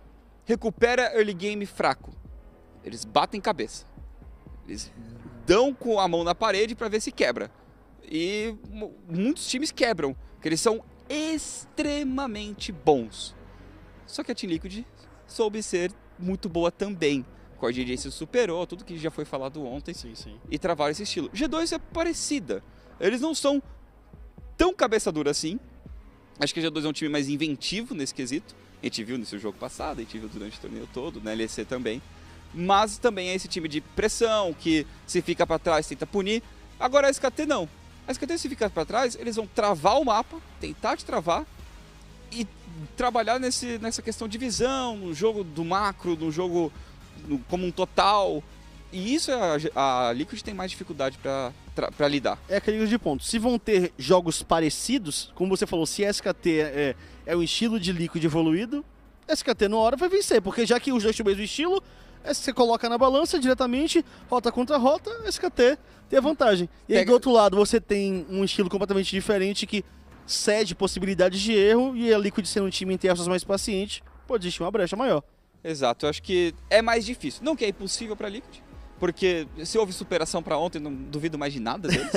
[SPEAKER 2] recupera early game fraco? Eles batem cabeça. Eles dão com a mão na parede para ver se quebra. E muitos times quebram, porque eles são extremamente bons. Só que a Team Liquid soube ser muito boa também. O Core DJ se superou, tudo que já foi falado ontem,
[SPEAKER 4] Sim.
[SPEAKER 2] e travaram esse estilo. G2 é parecida. Eles não são tão cabeça dura assim. Acho que a G2 é um time mais inventivo nesse quesito. A gente viu nesse jogo passado, a gente viu durante o torneio todo, na LEC também. Mas também é esse time de pressão, que se fica para trás tenta punir. Agora a SKT não. A SKT, se ficar para trás, eles vão travar o mapa, tentar te travar e trabalhar nessa questão de visão, no jogo do macro, no jogo como um total. E isso a Liquid tem mais dificuldade para lidar.
[SPEAKER 4] É aquele de ponto. Se vão ter jogos parecidos, como você falou, se a SKT é um estilo de Liquid evoluído, a SKT na hora vai vencer, porque já que os dois têm o mesmo estilo, você coloca na balança diretamente, rota contra rota, a SKT tem a vantagem. E aí do outro lado você tem um estilo completamente diferente que cede possibilidades de erro, e a Liquid sendo um time em terços mais paciente, pode existir uma brecha maior.
[SPEAKER 2] Exato, eu acho que é mais difícil. Não que é impossível para Liquid, porque se houve superação para ontem, não duvido mais de nada deles.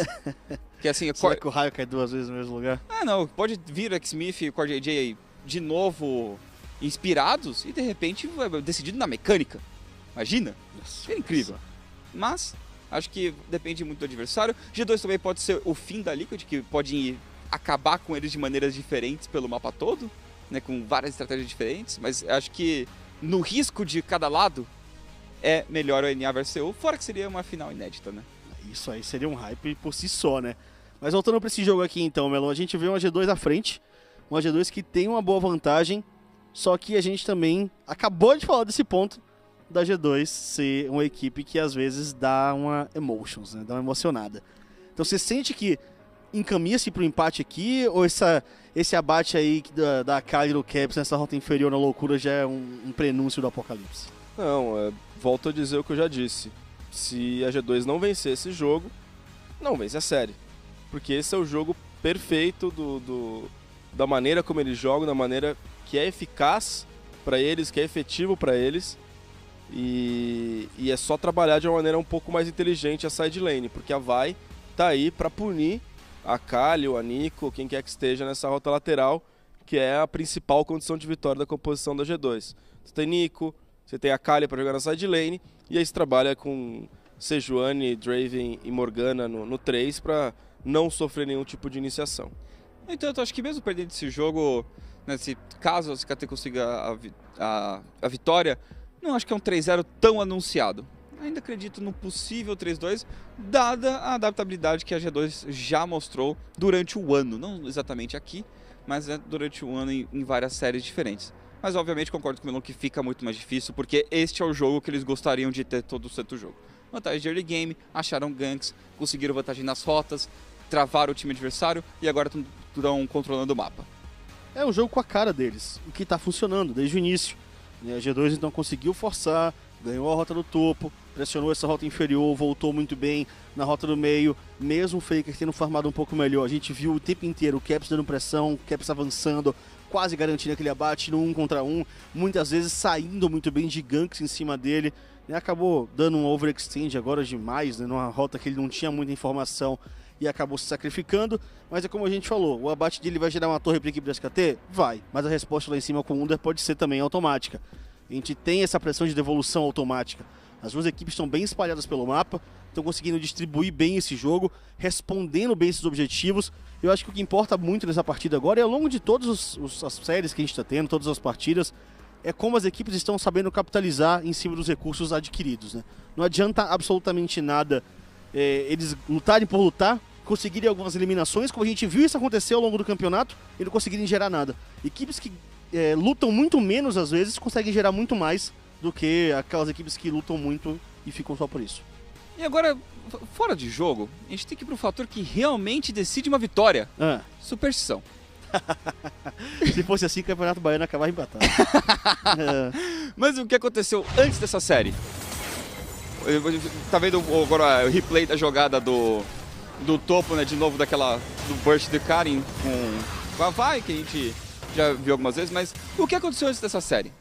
[SPEAKER 2] Que assim,
[SPEAKER 4] Será que o raio cai 2 vezes no mesmo lugar?
[SPEAKER 2] Não, pode vir o X-Smith e o Core JJ aí de novo inspirados e de repente decidido na mecânica. Imagina? Seria incrível. Mas acho que depende muito do adversário. G2 também pode ser o fim da Liquid, que pode acabar com eles de maneiras diferentes pelo mapa todo, né, com várias estratégias diferentes, mas acho que no risco de cada lado é melhor o NA versus EU, fora que seria uma final inédita, né?
[SPEAKER 4] Isso aí seria um hype por si só, né? Mas voltando para esse jogo aqui então, Melon, a gente vê uma G2 à frente, uma G2 que tem uma boa vantagem, só que a gente também acabou de falar desse ponto da G2 ser uma equipe que às vezes dá uma emotions, né? Dá uma emocionada. Então você sente que encaminha-se para o empate aqui, ou esse abate aí da Akali no Caps nessa rota inferior na loucura já é um prenúncio do apocalipse?
[SPEAKER 3] Não, volto a dizer o que eu já disse. Se a G2 não vencer esse jogo, não vence a série. Porque esse é o jogo perfeito da maneira como eles jogam, da maneira que é eficaz para eles, que é efetivo para eles. E é só trabalhar de uma maneira um pouco mais inteligente a side lane, porque a Vi tá aí para punir a Akali, a Nico, quem quer que esteja nessa rota lateral, que é a principal condição de vitória da composição da G2. Você tem Nico, você tem a Akali para jogar na side lane, e aí você trabalha com Sejuani, Draven e Morgana no 3 para não sofrer nenhum tipo de iniciação.
[SPEAKER 2] Então, eu acho que mesmo perdendo esse jogo, nesse caso a CKT consiga a vitória, não acho que é um 3-0 tão anunciado. ainda acredito no possível 3-2, dada a adaptabilidade que a G2 já mostrou durante o ano. Não exatamente aqui, mas durante o ano em várias séries diferentes. Mas obviamente concordo com o Melon que fica muito mais difícil, porque este é o jogo que eles gostariam de ter todo o santo jogo. Vantagem de early game, acharam ganks, conseguiram vantagem nas rotas, travaram o time adversário e agora estão controlando o mapa.
[SPEAKER 4] É um jogo com a cara deles, o que está funcionando desde o início. A G2 então conseguiu forçar, ganhou a rota do topo, pressionou essa rota inferior, voltou muito bem na rota do meio, mesmo o Faker tendo farmado um pouco melhor. A gente viu o tempo inteiro o Caps dando pressão, o Caps avançando, quase garantindo aquele abate no 1 contra 1, muitas vezes saindo muito bem de ganks em cima dele. Acabou dando um overextend agora demais, numa rota que ele não tinha muita informação e acabou se sacrificando, mas é como a gente falou, o abate dele vai gerar uma torre para a equipe da SKT? Vai, mas a resposta lá em cima com o Wunder pode ser também automática. A gente tem essa pressão de devolução automática. As duas equipes estão bem espalhadas pelo mapa, estão conseguindo distribuir bem esse jogo, respondendo bem esses objetivos. Eu acho que o que importa muito nessa partida agora é ao longo de todas as séries que a gente está tendo, todas as partidas, é como as equipes estão sabendo capitalizar em cima dos recursos adquiridos, né? Não adianta absolutamente nada eles lutarem por lutar, conseguirem algumas eliminações, como a gente viu isso acontecer ao longo do campeonato, e não conseguirem gerar nada. Equipes que lutam muito menos às vezes, conseguem gerar muito mais do que aquelas equipes que lutam muito e ficam só por isso.
[SPEAKER 2] E agora, fora de jogo, a gente tem que ir pro fator que realmente decide uma vitória. Superstição.
[SPEAKER 4] Se fosse assim, o Campeonato Baiano acabava empatado.
[SPEAKER 2] Mas o que aconteceu antes dessa série? Tá vendo agora o replay da jogada do topo, né? De novo do burst de Karin com a Vai, que a gente já viu algumas vezes, mas o que aconteceu antes dessa série?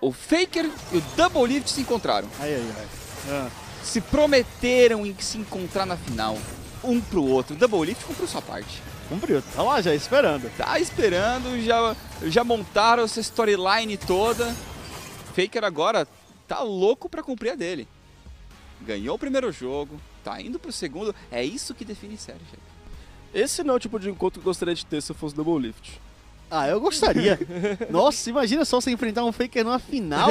[SPEAKER 2] O Faker e o Double Lift se encontraram. Se prometeram em se encontrar na final, um pro outro. O Double Lift cumpriu sua parte.
[SPEAKER 4] Cumpriu, tá lá já esperando.
[SPEAKER 2] Tá esperando, já montaram essa storyline toda. Faker agora tá louco pra cumprir a dele. Ganhou o primeiro jogo, tá indo pro segundo. É isso que define série, gente.
[SPEAKER 3] Esse não é o tipo de encontro que eu gostaria de ter se eu fosse Double Lift.
[SPEAKER 4] Eu gostaria. Nossa, imagina só você enfrentar um Faker numa final.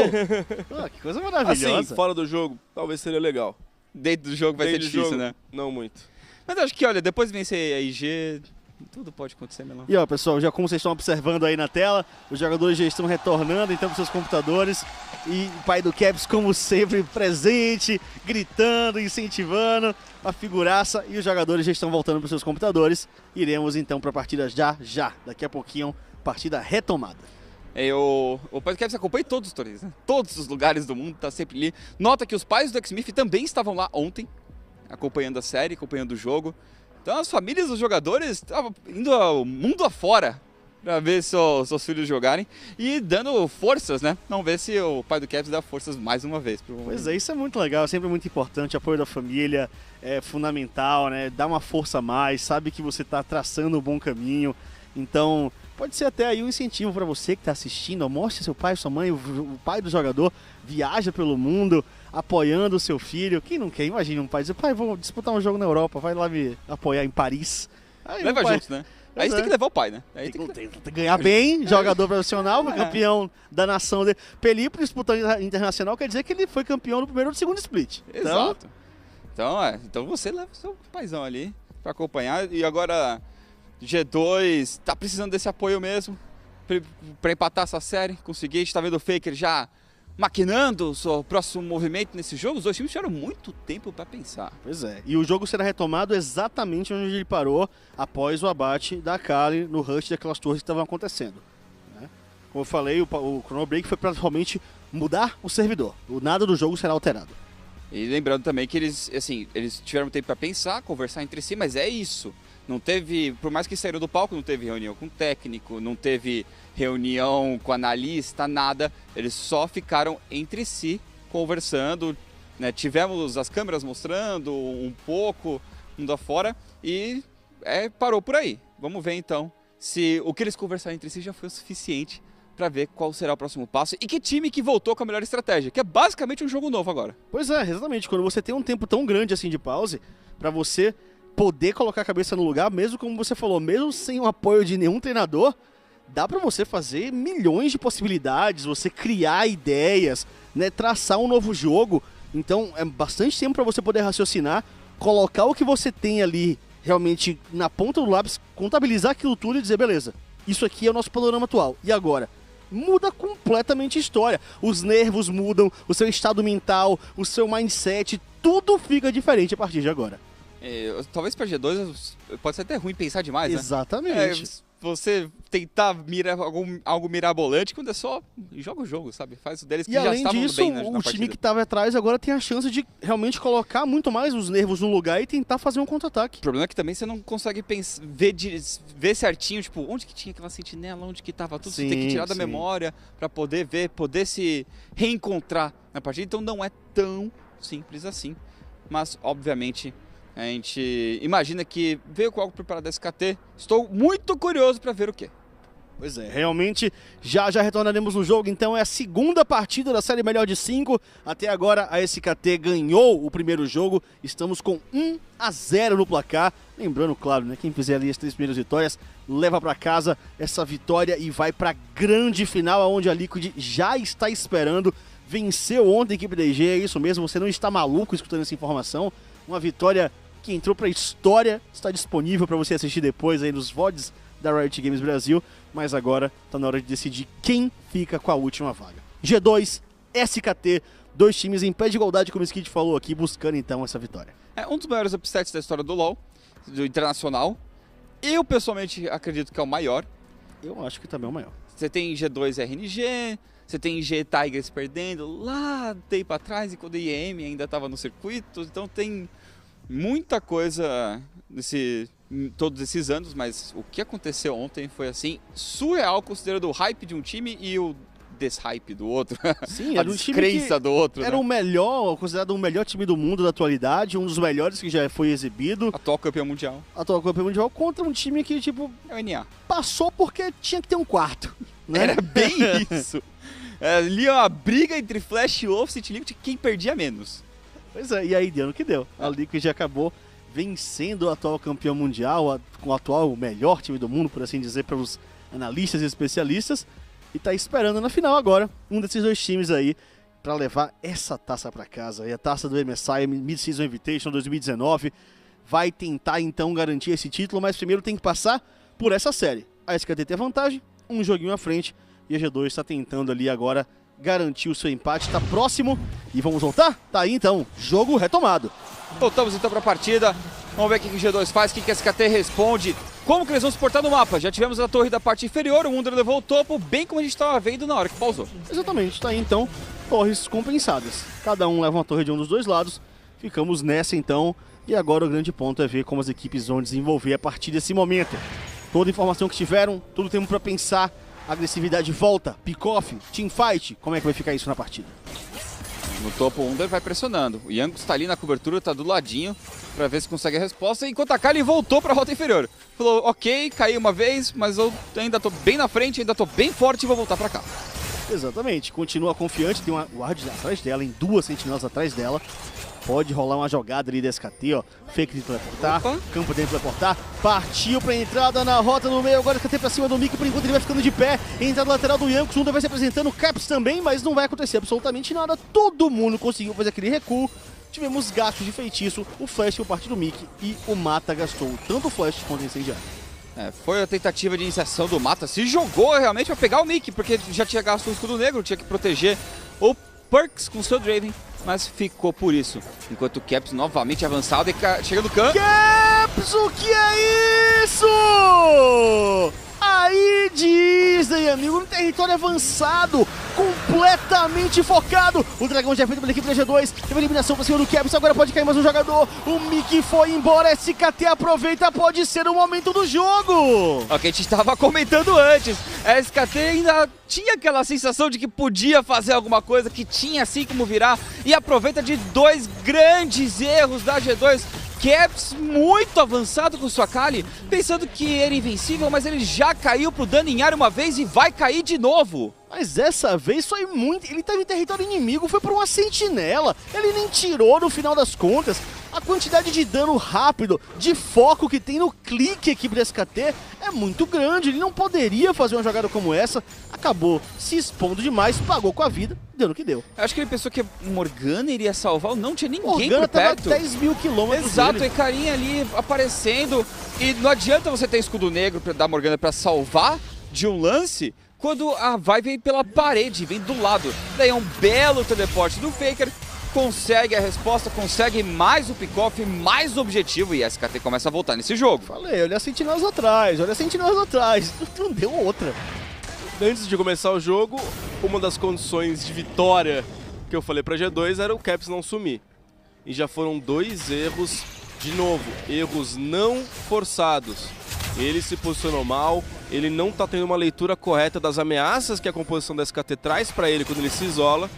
[SPEAKER 4] Que coisa maravilhosa.
[SPEAKER 3] Assim, fora do jogo, talvez seria legal.
[SPEAKER 2] Dentro do jogo vai ser difícil, né?
[SPEAKER 3] Não muito.
[SPEAKER 2] Mas eu acho que, olha, depois de vencer a IG, tudo pode acontecer, Melão.
[SPEAKER 4] E ó, pessoal, já como vocês estão observando aí na tela, os jogadores já estão retornando então para seus computadores. E o pai do Caps, como sempre, presente, gritando, incentivando a figuraça. E os jogadores já estão voltando para seus computadores. Iremos então para a partida já. Daqui a pouquinho, partida retomada.
[SPEAKER 2] O pai do Caps acompanha todos os torneios, né? Todos os lugares do mundo, tá sempre ali. Nota que os pais do X-Smith também estavam lá ontem, acompanhando a série, acompanhando o jogo. Então as famílias dos jogadores estavam indo ao mundo afora para ver seus filhos jogarem e dando forças, né? Vamos ver se o pai do Caps dá forças mais uma vez.
[SPEAKER 4] Pois é, isso é muito legal, sempre muito importante, apoio da família é fundamental, né? Dá uma força a mais, sabe que você está traçando um bom caminho, então pode ser até aí um incentivo para você que está assistindo, mostre seu pai, sua mãe, o pai do jogador, viaja pelo mundo, apoiando o seu filho. Quem não quer? Imagina um pai dizer, pai, vou disputar um jogo na Europa, vai lá me apoiar em Paris. Aí
[SPEAKER 2] leva juntos, né? Aí você tem que levar o pai, né? Aí tem
[SPEAKER 4] que ganhar bem, jogador profissional, campeão da nação dele. Pra ele ir pro disputando internacional, quer dizer que ele foi campeão no primeiro ou no segundo split.
[SPEAKER 2] Exato. Então você leva o seu paizão ali pra acompanhar. E agora G2 tá precisando desse apoio mesmo pra empatar essa série. Conseguir, a gente tá vendo o Faker já maquinando o seu próximo movimento nesse jogo. Os dois times tiveram muito tempo para pensar.
[SPEAKER 4] Pois é, e o jogo será retomado exatamente onde ele parou após o abate da Kali no rush daquelas torres que estavam acontecendo, né? Como eu falei, o Chrono Break foi para realmente mudar o servidor. O nada do jogo será alterado.
[SPEAKER 2] E lembrando também que eles tiveram tempo para pensar, conversar entre si, mas é isso. Não teve, por mais que saíram do palco, não teve reunião com o técnico, não teve reunião com o analista, nada. Eles só ficaram entre si conversando, né? Tivemos as câmeras mostrando um pouco, mundo afora, e parou por aí. Vamos ver então se o que eles conversaram entre si já foi o suficiente para ver qual será o próximo passo e que time que voltou com a melhor estratégia, que é basicamente um jogo novo agora.
[SPEAKER 4] Pois é, exatamente. Quando você tem um tempo tão grande assim de pause, para você poder colocar a cabeça no lugar, mesmo como você falou, mesmo sem o apoio de nenhum treinador, dá para você fazer milhões de possibilidades, você criar ideias, né, traçar um novo jogo Então é bastante tempo para você poder raciocinar, colocar o que você tem ali realmente na ponta do lápis, contabilizar aquilo tudo e dizer, beleza, isso aqui é o nosso panorama atual. E agora? Muda completamente a história. Os nervos mudam, o seu estado mental, o seu mindset, tudo fica diferente a partir de agora.
[SPEAKER 2] Talvez para G2 pode ser até ruim pensar demais, né?
[SPEAKER 4] Exatamente.
[SPEAKER 2] Você tentar mirar algo mirabolante quando é só joga o jogo, sabe? Faz o deles que
[SPEAKER 4] E
[SPEAKER 2] já
[SPEAKER 4] além
[SPEAKER 2] estavam
[SPEAKER 4] disso,
[SPEAKER 2] bem na
[SPEAKER 4] o
[SPEAKER 2] partida.
[SPEAKER 4] time que estava atrás agora tem a chance de realmente colocar muito mais os nervos no lugar e tentar fazer um contra-ataque.
[SPEAKER 2] O problema é que também você não consegue ver certinho, tipo, onde que tinha aquela sentinela, onde que tava tudo, você tem que tirar da memória para poder ver, poder se reencontrar na partida, então não é tão simples assim. Mas, obviamente, a gente imagina que veio com algo preparado da SKT, estou muito curioso para ver o quê.
[SPEAKER 4] Pois é, realmente já retornaremos no jogo, então é a segunda partida da série melhor de 5. Até agora a SKT ganhou o primeiro jogo, estamos com 1-0 no placar. Lembrando, claro, né, quem fizer ali as 3 primeiras vitórias leva para casa essa vitória e vai para a grande final, onde a Liquid já está esperando. Venceu ontem a equipe da EG, é isso mesmo, você não está maluco escutando essa informação. Uma vitória que entrou para a história, está disponível para você assistir depois aí nos VODs da Riot Games Brasil, mas agora está na hora de decidir quem fica com a última vaga. G2, SKT, 2 times em pé de igualdade, como o Skid falou aqui, buscando então essa vitória.
[SPEAKER 2] É um dos maiores upsets da história do LoL, do internacional. Eu pessoalmente acredito que é o maior.
[SPEAKER 4] Eu acho que também é o maior.
[SPEAKER 2] Você tem G2 RNG, você tem G Tigers perdendo lá tempo atrás, e quando o IEM ainda estava no circuito, então tem muita coisa todos esses anos, mas o que aconteceu ontem foi assim surreal, considerando o hype de um time e o deshype do outro.
[SPEAKER 4] Sim,
[SPEAKER 2] a
[SPEAKER 4] era um time
[SPEAKER 2] descrença do outro.
[SPEAKER 4] Era
[SPEAKER 2] né?
[SPEAKER 4] o melhor, considerado o melhor time do mundo da atualidade, um dos melhores que já foi exibido.
[SPEAKER 2] Atual campeão mundial.
[SPEAKER 4] Atual campeão mundial contra um time que, tipo,
[SPEAKER 2] É o NA.
[SPEAKER 4] passou porque tinha que ter um quarto. Né?
[SPEAKER 2] Era bem isso. Ali é uma briga entre Flash, Wolves e Liquid, quem perdia menos.
[SPEAKER 4] Pois é, e aí deu no que deu. A Liquid acabou vencendo o atual campeão mundial, com o atual melhor time do mundo, por assim dizer, para os analistas e especialistas, e tá esperando na final agora um desses 2 times aí para levar essa taça para casa. E a taça do MSI Mid-Season Invitation 2019 vai tentar então garantir esse título, mas primeiro tem que passar por essa série. A SKT tem a vantagem, um joguinho à frente, e a G2 está tentando ali agora garantir o seu empate, está próximo. E vamos voltar? Tá aí então, jogo retomado.
[SPEAKER 2] Voltamos então para a partida. Vamos ver o que o G2 faz, o que a SKT responde. Como que eles vão se portar no mapa? Já tivemos a torre da parte inferior, o Wunder levou o topo, bem como a gente estava vendo na hora que pausou.
[SPEAKER 4] Exatamente, tá aí então, torres compensadas. Cada um leva uma torre de um dos 2 lados. Ficamos nessa então. E agora o grande ponto é ver como as equipes vão desenvolver a partir desse momento. Toda a informação que tiveram, todo o tempo para pensar. Agressividade volta, pick-off, teamfight. Como é que vai ficar isso na partida?
[SPEAKER 2] No topo, o Wunder vai pressionando. O Yango está ali na cobertura, está do ladinho, para ver se consegue a resposta. Enquanto a Kali voltou para a rota inferior. Falou, ok, caí uma vez, mas eu ainda estou bem na frente, ainda estou bem forte e vou voltar para cá.
[SPEAKER 4] Exatamente, continua confiante, tem uma ward atrás dela, em 2 sentinelas atrás dela. Pode rolar uma jogada ali da SKT, ó. Fake de teleportar, campo dentro de teleportar. Partiu pra entrada na rota no meio. Agora SKT pra cima do Mickey, por enquanto ele vai ficando de pé. Entrada lateral do Yanko, o Zunda vai se apresentando. O Caps também, mas não vai acontecer absolutamente nada. Todo mundo conseguiu fazer aquele recuo. Tivemos gastos de feitiço, o Flash por parte do Mickey e o Mata gastou tanto o Flash quanto o incendiário.
[SPEAKER 2] Foi a tentativa de iniciação do Mata. Se jogou realmente pra pegar o Mickey, porque já tinha gasto o escudo negro, tinha que proteger o Perkz com o seu Draven. Mas ficou por isso. Enquanto o Caps novamente avançado e chega no campo.
[SPEAKER 4] Caps, o que é isso? Aí Disney, amigo, um território avançado, completamente focado. O dragão já é feito pela equipe da G2, teve eliminação pra cima do Caps, agora pode cair mais um jogador. O Mickey foi embora, SKT aproveita, pode ser o momento do jogo.
[SPEAKER 2] É o que a gente estava comentando antes. A SKT ainda tinha aquela sensação de que podia fazer alguma coisa, que tinha assim como virar, e aproveita de 2 grandes erros da G2. Caps muito avançado com sua Kali, pensando que era invencível, mas ele já caiu pro dano em área uma vez e vai cair de novo.
[SPEAKER 4] Mas dessa vez foi muito... Ele estava em território inimigo, foi por uma sentinela. Ele nem tirou no final das contas. A quantidade de dano rápido, de foco que tem no clique a equipe da SKT é muito grande. Ele não poderia fazer uma jogada como essa, acabou se expondo demais, pagou com a vida, deu no que deu.
[SPEAKER 2] Eu acho que ele pensou que Morgana iria salvar, não tinha ninguém
[SPEAKER 4] Morgana
[SPEAKER 2] por perto.
[SPEAKER 4] tava a 10 mil quilômetros
[SPEAKER 2] Exato,
[SPEAKER 4] dele.
[SPEAKER 2] e carinha ali aparecendo. E não adianta você ter escudo negro da Morgana pra salvar de um lance, quando a vai vem pela parede, vem do lado. Daí é um belo teleporte do Faker, consegue a resposta, consegue mais o pick-off, mais o objetivo, e a SKT começa a voltar nesse jogo.
[SPEAKER 4] Falei, olha as sentinelas atrás, não deu outra.
[SPEAKER 3] Antes de começar o jogo, uma das condições de vitória que eu falei pra G2 era o Caps não sumir. E já foram 2 erros, de novo, erros não forçados. Ele se posicionou mal, ele não tá tendo uma leitura correta das ameaças que a composição da SKT traz pra ele quando ele se isola.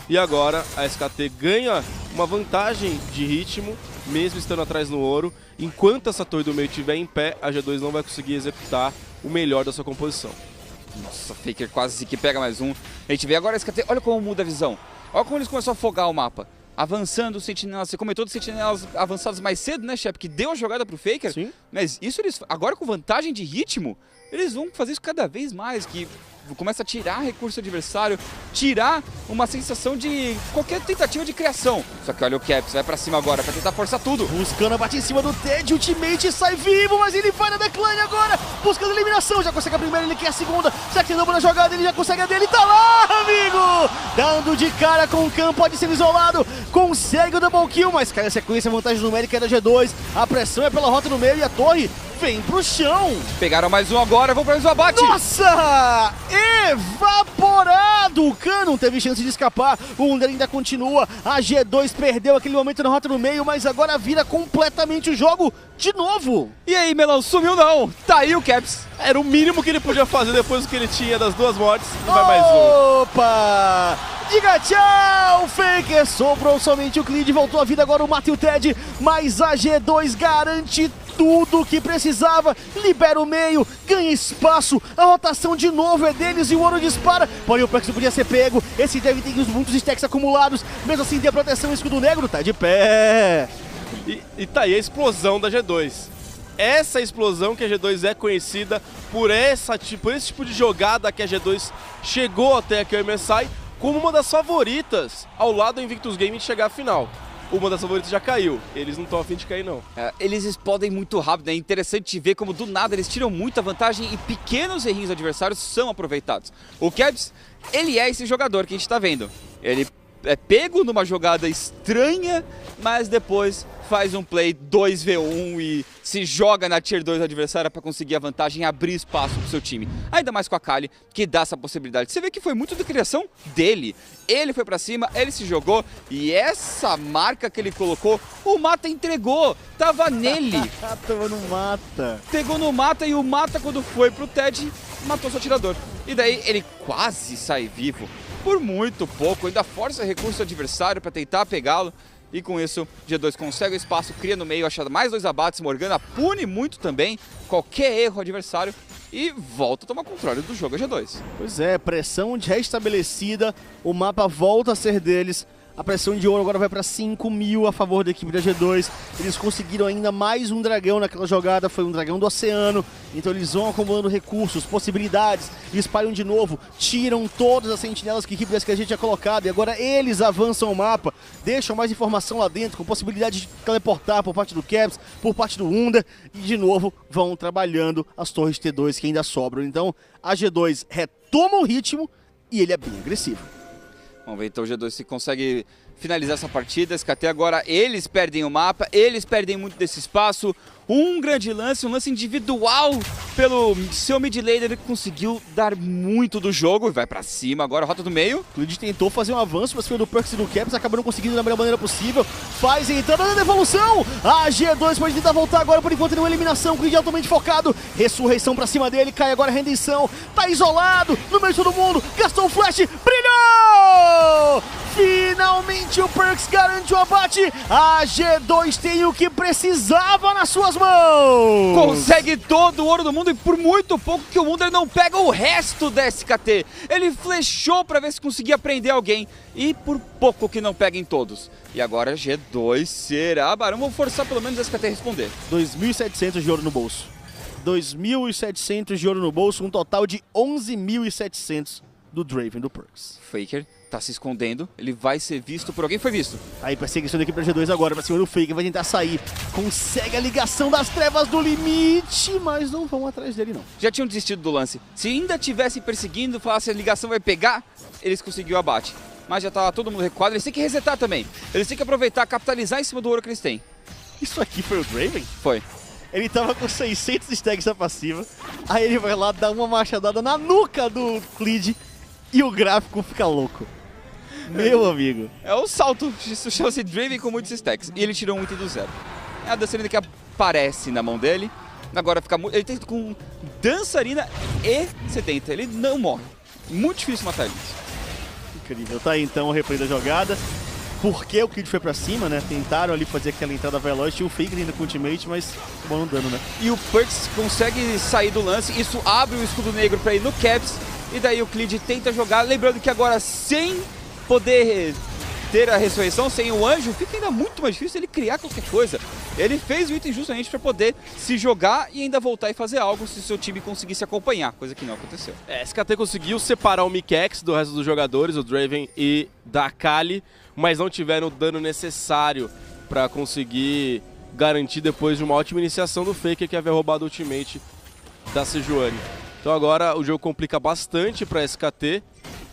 [SPEAKER 3] E agora a SKT ganha uma vantagem de ritmo, mesmo estando atrás no ouro. Enquanto essa torre do meio estiver em pé, a G2 não vai conseguir executar o melhor da sua composição.
[SPEAKER 2] Nossa, Faker quase que pega mais um. A gente vê agora a SKT, olha como muda a visão. Olha como eles começam a afogar o mapa. Avançando os sentinelas, você comentou dos sentinelas avançados mais cedo, né, Shep? Que deu a jogada pro Faker.
[SPEAKER 4] Sim.
[SPEAKER 2] Mas isso eles, agora com vantagem de ritmo, eles vão fazer isso cada vez mais, que começa a tirar recurso adversário, tirar uma sensação de qualquer tentativa de criação. Só que olha o Caps, vai pra cima agora pra tentar forçar tudo.
[SPEAKER 4] Buscando a bate em cima do Ted, Ultimate sai vivo, mas ele vai na decline agora, buscando a eliminação, já consegue a primeira, ele quer a segunda, já que na jogada, ele já consegue a dele, tá lá, amigo! Dando de cara com o Khan, pode ser isolado, consegue o double kill, mas cai a sequência, a vantagem numérica é da G2, a pressão é pela rota no meio e a torre vem pro chão.
[SPEAKER 2] Pegaram mais um agora, vão pra mais um abate.
[SPEAKER 4] Nossa! Evaporado! O Khan não teve chance de escapar, o Under ainda continua, a G2 perdeu aquele momento na rota no meio, mas agora vira completamente o jogo de novo.
[SPEAKER 2] E aí, Melão, sumiu não? Tá aí o Caps.
[SPEAKER 3] Era o mínimo que ele podia fazer depois do que ele tinha das 2 mortes, e vai mais um.
[SPEAKER 4] Opa! Diga tchau, Faker! Sobrou somente o Clid, voltou à vida agora o Mata e o Ted, mas a G2 garante tudo o que precisava, libera o meio, ganha espaço, a rotação de novo é deles e o ouro dispara, porém o Perks podia ser pego, esse deve ter muitos stacks acumulados, mesmo assim deu proteção, o escudo negro tá de pé.
[SPEAKER 3] E tá aí a explosão da G2. Essa explosão que a G2 é conhecida por esse tipo de jogada que a G2 chegou até aqui ao MSI como uma das favoritas ao lado do Invictus Gaming de chegar à final. Uma das favoritas já caiu, eles não estão a fim de cair não.
[SPEAKER 2] Eles explodem muito rápido, é interessante ver como do nada eles tiram muita vantagem e pequenos errinhos adversários são aproveitados. O Caps, ele é esse jogador que a gente está vendo. Ele é pego numa jogada estranha, mas depois faz um play 2v1 e se joga na tier 2 adversária para conseguir a vantagem e abrir espaço pro seu time. Ainda mais com a Kali, que dá essa possibilidade. Você vê que foi muito da criação dele. Ele foi pra cima, ele se jogou e essa marca que ele colocou, o Mata entregou. Tava nele.
[SPEAKER 4] Tava no Mata.
[SPEAKER 2] Pegou no Mata e o Mata, quando foi pro Ted, matou seu atirador. E daí ele quase sai vivo. Por muito pouco, ainda força recurso adversário para tentar pegá-lo. E com isso, G2 consegue o espaço, cria no meio, acha mais 2 abates, Morgana pune muito também qualquer erro adversário e volta a tomar controle do jogo a G2.
[SPEAKER 4] Pois é, pressão restabelecida, o mapa volta a ser deles. A pressão de ouro agora vai para 5.000 a favor da equipe da G2. Eles conseguiram ainda mais um dragão naquela jogada, foi um dragão do oceano. Então eles vão acumulando recursos, possibilidades, espalham de novo, tiram todas as sentinelas que a equipe da SKG tinha colocado. E agora eles avançam o mapa, deixam mais informação lá dentro, com possibilidade de teleportar por parte do Caps, por parte do Unda. E de novo vão trabalhando as torres T2 que ainda sobram. Então a G2 retoma o ritmo e ele é bem agressivo.
[SPEAKER 2] Vamos ver então o G2 se consegue finalizar essa partida. SKT agora, eles perdem o mapa, eles perdem muito desse espaço. Um grande lance, um lance individual pelo seu mid laner, ele conseguiu dar muito do jogo e vai pra cima agora, rota do meio.
[SPEAKER 4] O Clid tentou fazer um avanço pra cima do Perks e do Caps, acabou não conseguindo da melhor maneira possível. Faz a entrada na devolução, a G2 pode tentar voltar agora, por enquanto não é eliminação, o Clid altamente focado, ressurreição pra cima dele, cai agora a rendição, tá isolado, no meio de todo mundo, gastou o flash, brilhou! Finalmente o Perks garante o abate, a G2 tem o que precisava nas suas mãos!
[SPEAKER 2] Consegue todo o ouro do mundo e por muito pouco que o mundo ele não pega o resto da SKT. Ele flechou pra ver se conseguia prender alguém e por pouco que não pega em todos. E agora G2 será Barão. Vou forçar pelo menos a SKT a responder.
[SPEAKER 4] 2.700 de ouro no bolso. 2.700 de ouro no bolso, um total de 11.700 do Draven, do Perkz.
[SPEAKER 2] Faker tá se escondendo, ele vai ser visto por alguém, foi visto.
[SPEAKER 4] Aí perseguição da equipe da G2 agora, pra cima do Faker, vai tentar sair. Consegue a ligação das trevas do limite, mas não vão atrás dele não.
[SPEAKER 2] Já tinham desistido do lance. Se ainda tivessem perseguindo, falasse a ligação vai pegar, eles conseguiram o abate. Mas já tava todo mundo recuado, eles têm que resetar também. Eles têm que aproveitar, capitalizar em cima do ouro que eles têm.
[SPEAKER 4] Isso aqui foi o Draven?
[SPEAKER 2] Foi.
[SPEAKER 4] Ele tava com 600 stacks na passiva, aí ele vai lá dar uma machadada na nuca do Clid e o gráfico fica louco. Meu amigo.
[SPEAKER 2] É o salto, isso chama-se Draven com muitos stacks. E ele tirou um item do zero. É a dançarina que aparece na mão dele. Agora fica muito. Ele tem com dançarina e 70. Ele não morre. Muito difícil matar ele.
[SPEAKER 4] Incrível. Tá aí então o replay da jogada. Porque o Clid foi pra cima, né? Tentaram ali fazer aquela entrada veloz. Tinha o Faker ainda com ultimate, mas acabou não dando, né?
[SPEAKER 2] E o Perkz consegue sair do lance. Isso abre o escudo negro pra ir no Caps. E daí o Clid tenta jogar. Lembrando que agora sem poder ter a ressurreição, sem o anjo, fica ainda muito mais difícil ele criar qualquer coisa. Ele fez o item justamente para poder se jogar e ainda voltar e fazer algo se o seu time conseguisse acompanhar, coisa que não aconteceu.
[SPEAKER 3] SKT conseguiu separar o Mikex do resto dos jogadores, o Draven e da Akali, mas não tiveram o dano necessário para conseguir garantir depois de uma ótima iniciação do Faker que havia roubado o ultimate da Sejuani. Então agora o jogo complica bastante para SKT,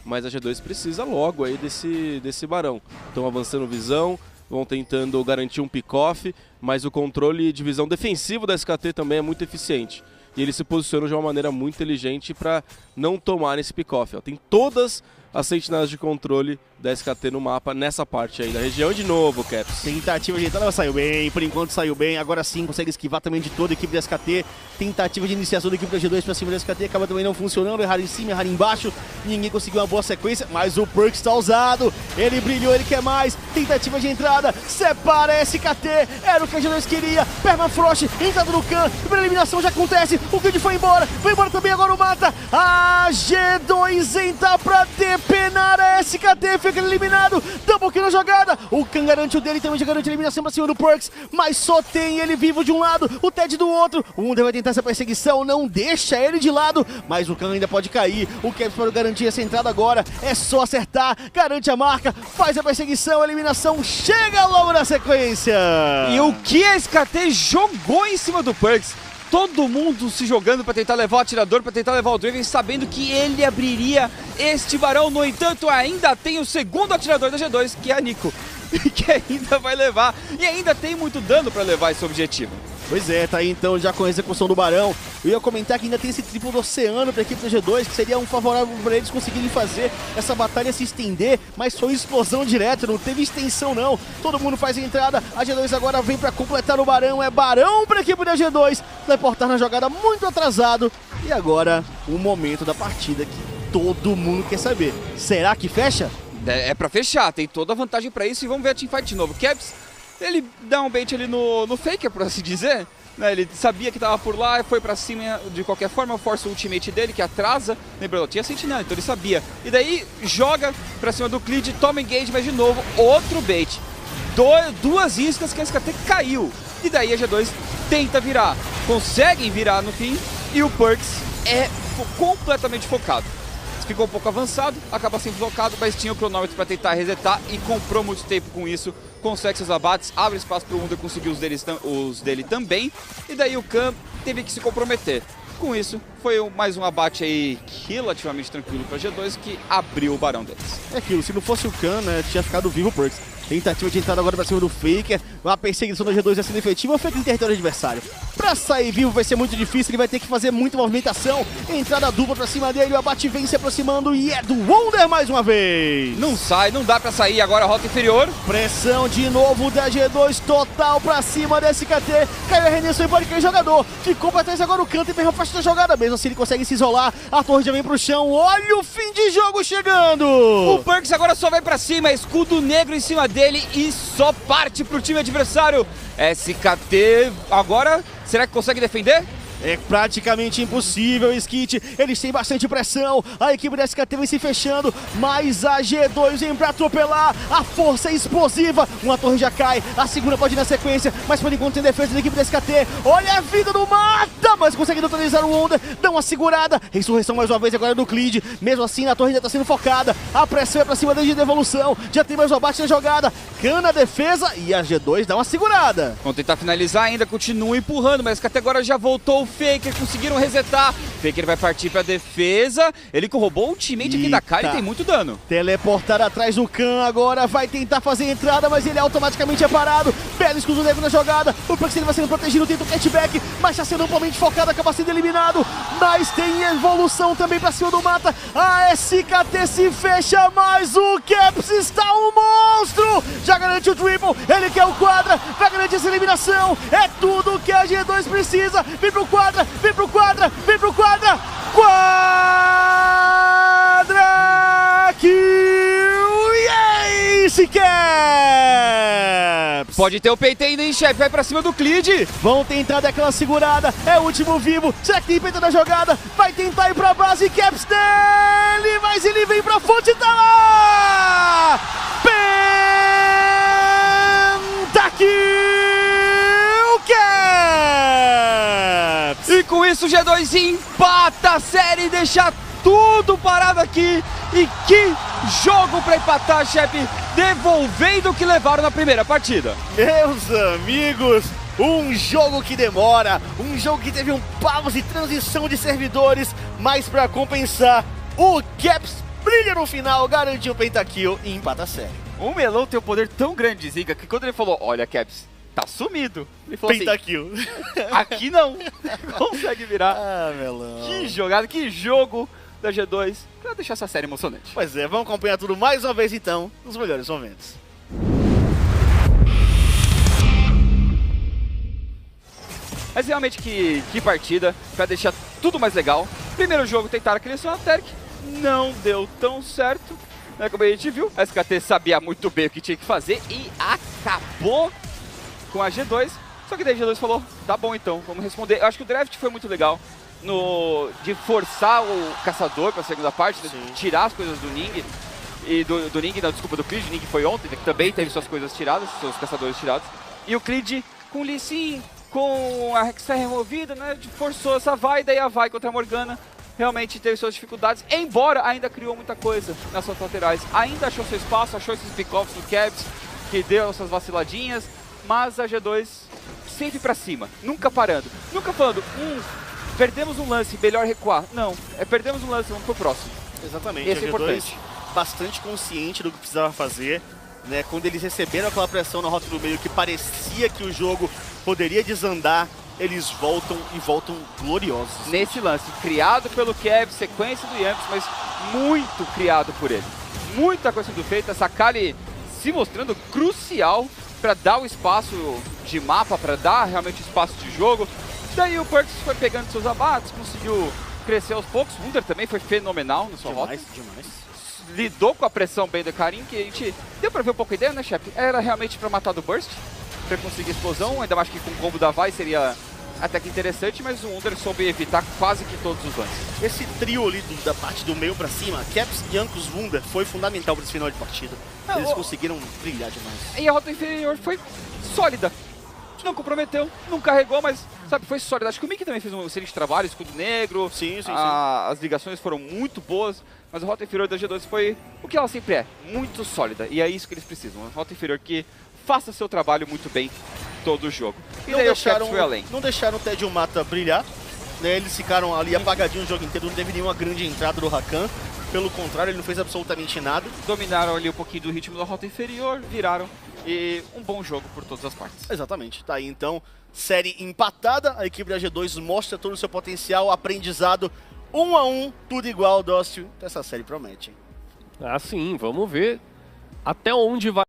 [SPEAKER 3] mas a G2 precisa logo aí desse Barão. Estão avançando visão, vão tentando garantir um pick-off, mas o controle de visão defensivo da SKT também é muito eficiente. E eles se posicionam de uma maneira muito inteligente para não tomar esse pick-off. Tem todas as sentinelas de controle da SKT no mapa, nessa parte aí da região. De novo, Caps.
[SPEAKER 4] Tentativa de entrada, saiu bem, por enquanto saiu bem, agora sim consegue esquivar também de toda a equipe da SKT. Tentativa de iniciação da equipe da G2 pra cima da SKT, acaba também não funcionando, errar em cima, errar embaixo, ninguém conseguiu uma boa sequência, mas o Perkz está ousado, ele brilhou, ele quer mais, tentativa de entrada, separa a SKT, era o que a G2 queria, Permafrost, entrada no Khan, primeira eliminação já acontece, o Clid foi embora também, agora o mata, a G2 entra pra depenar a SKT, fica eliminado, double kill na jogada, o Khan garante o dele, também já garante a eliminação pra cima do Perkz, mas só tem ele vivo de um lado, o Ted do outro, o Wunder vai tentar essa perseguição, não deixa ele de lado, mas o Khan ainda pode cair, o Caps para garantir essa entrada agora, é só acertar, garante a marca, faz a perseguição, a eliminação, chega logo na sequência!
[SPEAKER 2] E o que a SKT jogou em cima do Perkz? Todo mundo se jogando para tentar levar o atirador, para tentar levar o Draven, sabendo que ele abriria este Barão. No entanto, ainda tem o segundo atirador da G2, que é a Nico, que ainda vai levar, e ainda tem muito dano para levar esse objetivo.
[SPEAKER 4] Pois é, tá aí então já com a execução do Barão. Eu ia comentar que ainda tem esse triplo do oceano pra equipe da G2, que seria um favorável para eles conseguirem fazer essa batalha se estender, mas foi explosão direta, não teve extensão não. Todo mundo faz a entrada, a G2 agora vem pra completar o Barão, é Barão pra equipe da G2, teleportar na jogada muito atrasado. E agora, o momento da partida que todo mundo quer saber. Será que fecha?
[SPEAKER 2] É pra fechar, tem toda a vantagem pra isso e vamos ver a teamfight de novo. Caps, ele dá um bait ali no Faker, por assim dizer, né? Ele sabia que tava por lá, foi pra cima de qualquer forma, força o ultimate dele, que atrasa, lembrando, tinha sentinela, então ele sabia. E daí joga pra cima do Clid, toma engage, mas de novo, outro bait. Duas iscas que a SKT caiu. E daí a G2 tenta virar, conseguem virar no fim, e o Perkz é completamente focado. Ficou um pouco avançado, acaba sendo focado, mas tinha o cronômetro para tentar resetar e comprou muito tempo com isso, consegue seus abates, abre espaço para o Wunder conseguir os dele também, e daí o Khan teve que se comprometer. Com isso, foi mais um abate aí relativamente tranquilo para G2, que abriu o Barão deles.
[SPEAKER 4] É aquilo, se não fosse o Khan, né, tinha ficado vivo o Perkz. Tentativa de entrada agora pra cima do Faker, a perseguição da G2 é sendo efetiva, o Faker em território adversário. Pra sair vivo vai ser muito difícil, ele vai ter que fazer muita movimentação, entrada dupla pra cima dele, o abate vem se aproximando e é do Wunder mais uma vez!
[SPEAKER 2] Não sai, não dá pra sair, agora a rota inferior.
[SPEAKER 4] Pressão de novo da G2, total pra cima da SKT, caiu a Renessão e pode cair o jogador, ficou pra trás agora o Canto e perdeu a faixa da jogada, mesmo assim ele consegue se isolar, a torre já vem pro chão, olha o fim de jogo chegando!
[SPEAKER 2] O Perkz agora só vai pra cima, escudo negro em cima dele e só parte pro time adversário. SKT agora, será que consegue defender?
[SPEAKER 4] É praticamente impossível, Skit. Eles têm bastante pressão. A equipe da SKT vem se fechando, mas a G2 vem pra atropelar. A força é explosiva. Uma torre já cai. A segunda pode ir na sequência, mas por enquanto tem defesa da equipe da SKT. Olha a vida do Mata, mas consegue neutralizar o Wonder. Dá uma segurada. Ressurreição mais uma vez agora do Clid. Mesmo assim, a torre ainda tá sendo focada. A pressão é pra cima desde a devolução. Já tem mais uma bate na jogada. Cana a defesa e a G2 dá uma segurada.
[SPEAKER 2] Vão tentar finalizar ainda, continua empurrando, mas a SKT agora já voltou. Faker, conseguiram resetar. Faker vai partir pra defesa. Ele roubou o ultimate aqui da Kali e tem muito dano.
[SPEAKER 4] Teleportar atrás do Khan agora, vai tentar fazer a entrada, mas ele automaticamente é parado. Belo exclusivo na jogada, o Perks vai sendo protegido, tenta o catchback, mas está sendo amplamente focado, acaba sendo eliminado. Mas tem evolução também pra cima do Mata. A SKT se fecha, mas o Caps está um monstro. Já garante o triple, ele quer o quadra, vai garantir essa eliminação. É tudo que a G2 precisa. Vem pro quadra, vem pro quadra, vem pro quadra. Quadra kill! E é isso, Caps!
[SPEAKER 2] Pode ter o peito ainda, hein, chefe? Vai pra cima do Clid.
[SPEAKER 4] Vão tentar dar aquela segurada. É o último vivo. Será que tem peito na jogada? Vai tentar ir pra base. Caps dele, mas ele vem pra fonte e tá lá! Pentakill! Caps!
[SPEAKER 2] E com isso o G2 empata a série e deixa tudo parado aqui. E que jogo pra empatar, chefe, devolvendo o que levaram na primeira partida.
[SPEAKER 1] Meus amigos, um jogo que demora, um jogo que teve um pause e transição de servidores, mas pra compensar, o Caps brilha no final, garantiu o pentakill e empata a série.
[SPEAKER 2] O Melon tem um poder tão grande de zica que quando ele falou, olha, Caps, tá sumido. Ele falou
[SPEAKER 1] Pentakill.
[SPEAKER 2] assim, aqui não, consegue virar.
[SPEAKER 1] Ah, Melão.
[SPEAKER 2] Que jogada, que jogo da G2 pra deixar essa série emocionante.
[SPEAKER 1] Pois é, vamos acompanhar tudo mais uma vez então, nos melhores momentos.
[SPEAKER 2] Mas realmente que partida, pra deixar tudo mais legal. Primeiro jogo tentaram aquele Sonateric, não deu tão certo, né, como a gente viu. A SKT sabia muito bem o que tinha que fazer e acabou com a G2. Só que daí a G2 falou, tá bom então, vamos responder. Eu acho que o draft foi muito legal de forçar o caçador pra segunda parte, de tirar as coisas do Ning. E do Ning, não, desculpa, do Clid. O Ning foi ontem, né, que também teve suas coisas tiradas, seus caçadores tirados. E o Clid com o Lee Sin, com a Hextech removida, né, forçou essa vai, daí a vai contra a Morgana. Realmente teve suas dificuldades, embora ainda criou muita coisa nas suas laterais. Ainda achou seu espaço, achou esses pick-offs do Caps, que deu essas vaciladinhas. Mas a G2 sempre pra cima, nunca parando. Nunca falando, perdemos um lance, melhor recuar. Não, perdemos um lance, vamos pro próximo.
[SPEAKER 1] Exatamente,
[SPEAKER 2] Esse
[SPEAKER 1] a
[SPEAKER 2] é
[SPEAKER 1] G2
[SPEAKER 2] importante.
[SPEAKER 1] bastante consciente do que precisava fazer, né? Quando eles receberam aquela pressão na rota do meio que parecia que o jogo poderia desandar, eles voltam e voltam gloriosos.
[SPEAKER 2] Nesse lance, criado pelo Kev, sequência do Yamps, mas muito criado por ele. Muita coisa sendo feita, essa Kali se mostrando crucial para dar o espaço de mapa, para dar realmente espaço de jogo. Daí o Perks foi pegando seus abates, conseguiu crescer aos poucos. O Wunder também foi fenomenal na sua rota.
[SPEAKER 1] Demais.
[SPEAKER 2] Lidou com a pressão bem do Karim, que a gente deu pra ver um pouco a ideia, né, chefe? Era realmente pra matar do Burst, pra conseguir explosão, ainda mais que com o combo da Vai seria até que interessante, mas o Wunder soube evitar quase que todos os lances.
[SPEAKER 1] Esse trio ali da parte do meio pra cima, Caps, Jankos, Wunder, foi fundamental pra esse final de partida. Eles conseguiram brilhar demais.
[SPEAKER 2] E a rota inferior foi sólida. Não comprometeu, não carregou, mas, sabe, foi sólida. Acho que o Mickey também fez um excelente trabalho, escudo negro.
[SPEAKER 1] Sim.
[SPEAKER 2] As ligações foram muito boas, mas a rota inferior da G2 foi o que ela sempre é, muito sólida. E é isso que eles precisam, uma rota inferior que faça seu trabalho muito bem todo o jogo. E daí o Caps foi além.
[SPEAKER 1] Não deixaram o Ted e o Mata brilhar, né? Eles ficaram ali apagadinhos o jogo inteiro, não teve nenhuma grande entrada do Rakan. Pelo contrário, ele não fez absolutamente nada.
[SPEAKER 2] Dominaram ali um pouquinho do ritmo da rota inferior, viraram. E um bom jogo por todas as partes.
[SPEAKER 1] Exatamente. Tá aí então, série empatada. A equipe da G2 mostra todo o seu potencial, aprendizado. 1 a 1, tudo igual, Dócil. Essa série promete.
[SPEAKER 5] Ah, sim, vamos ver até onde vai.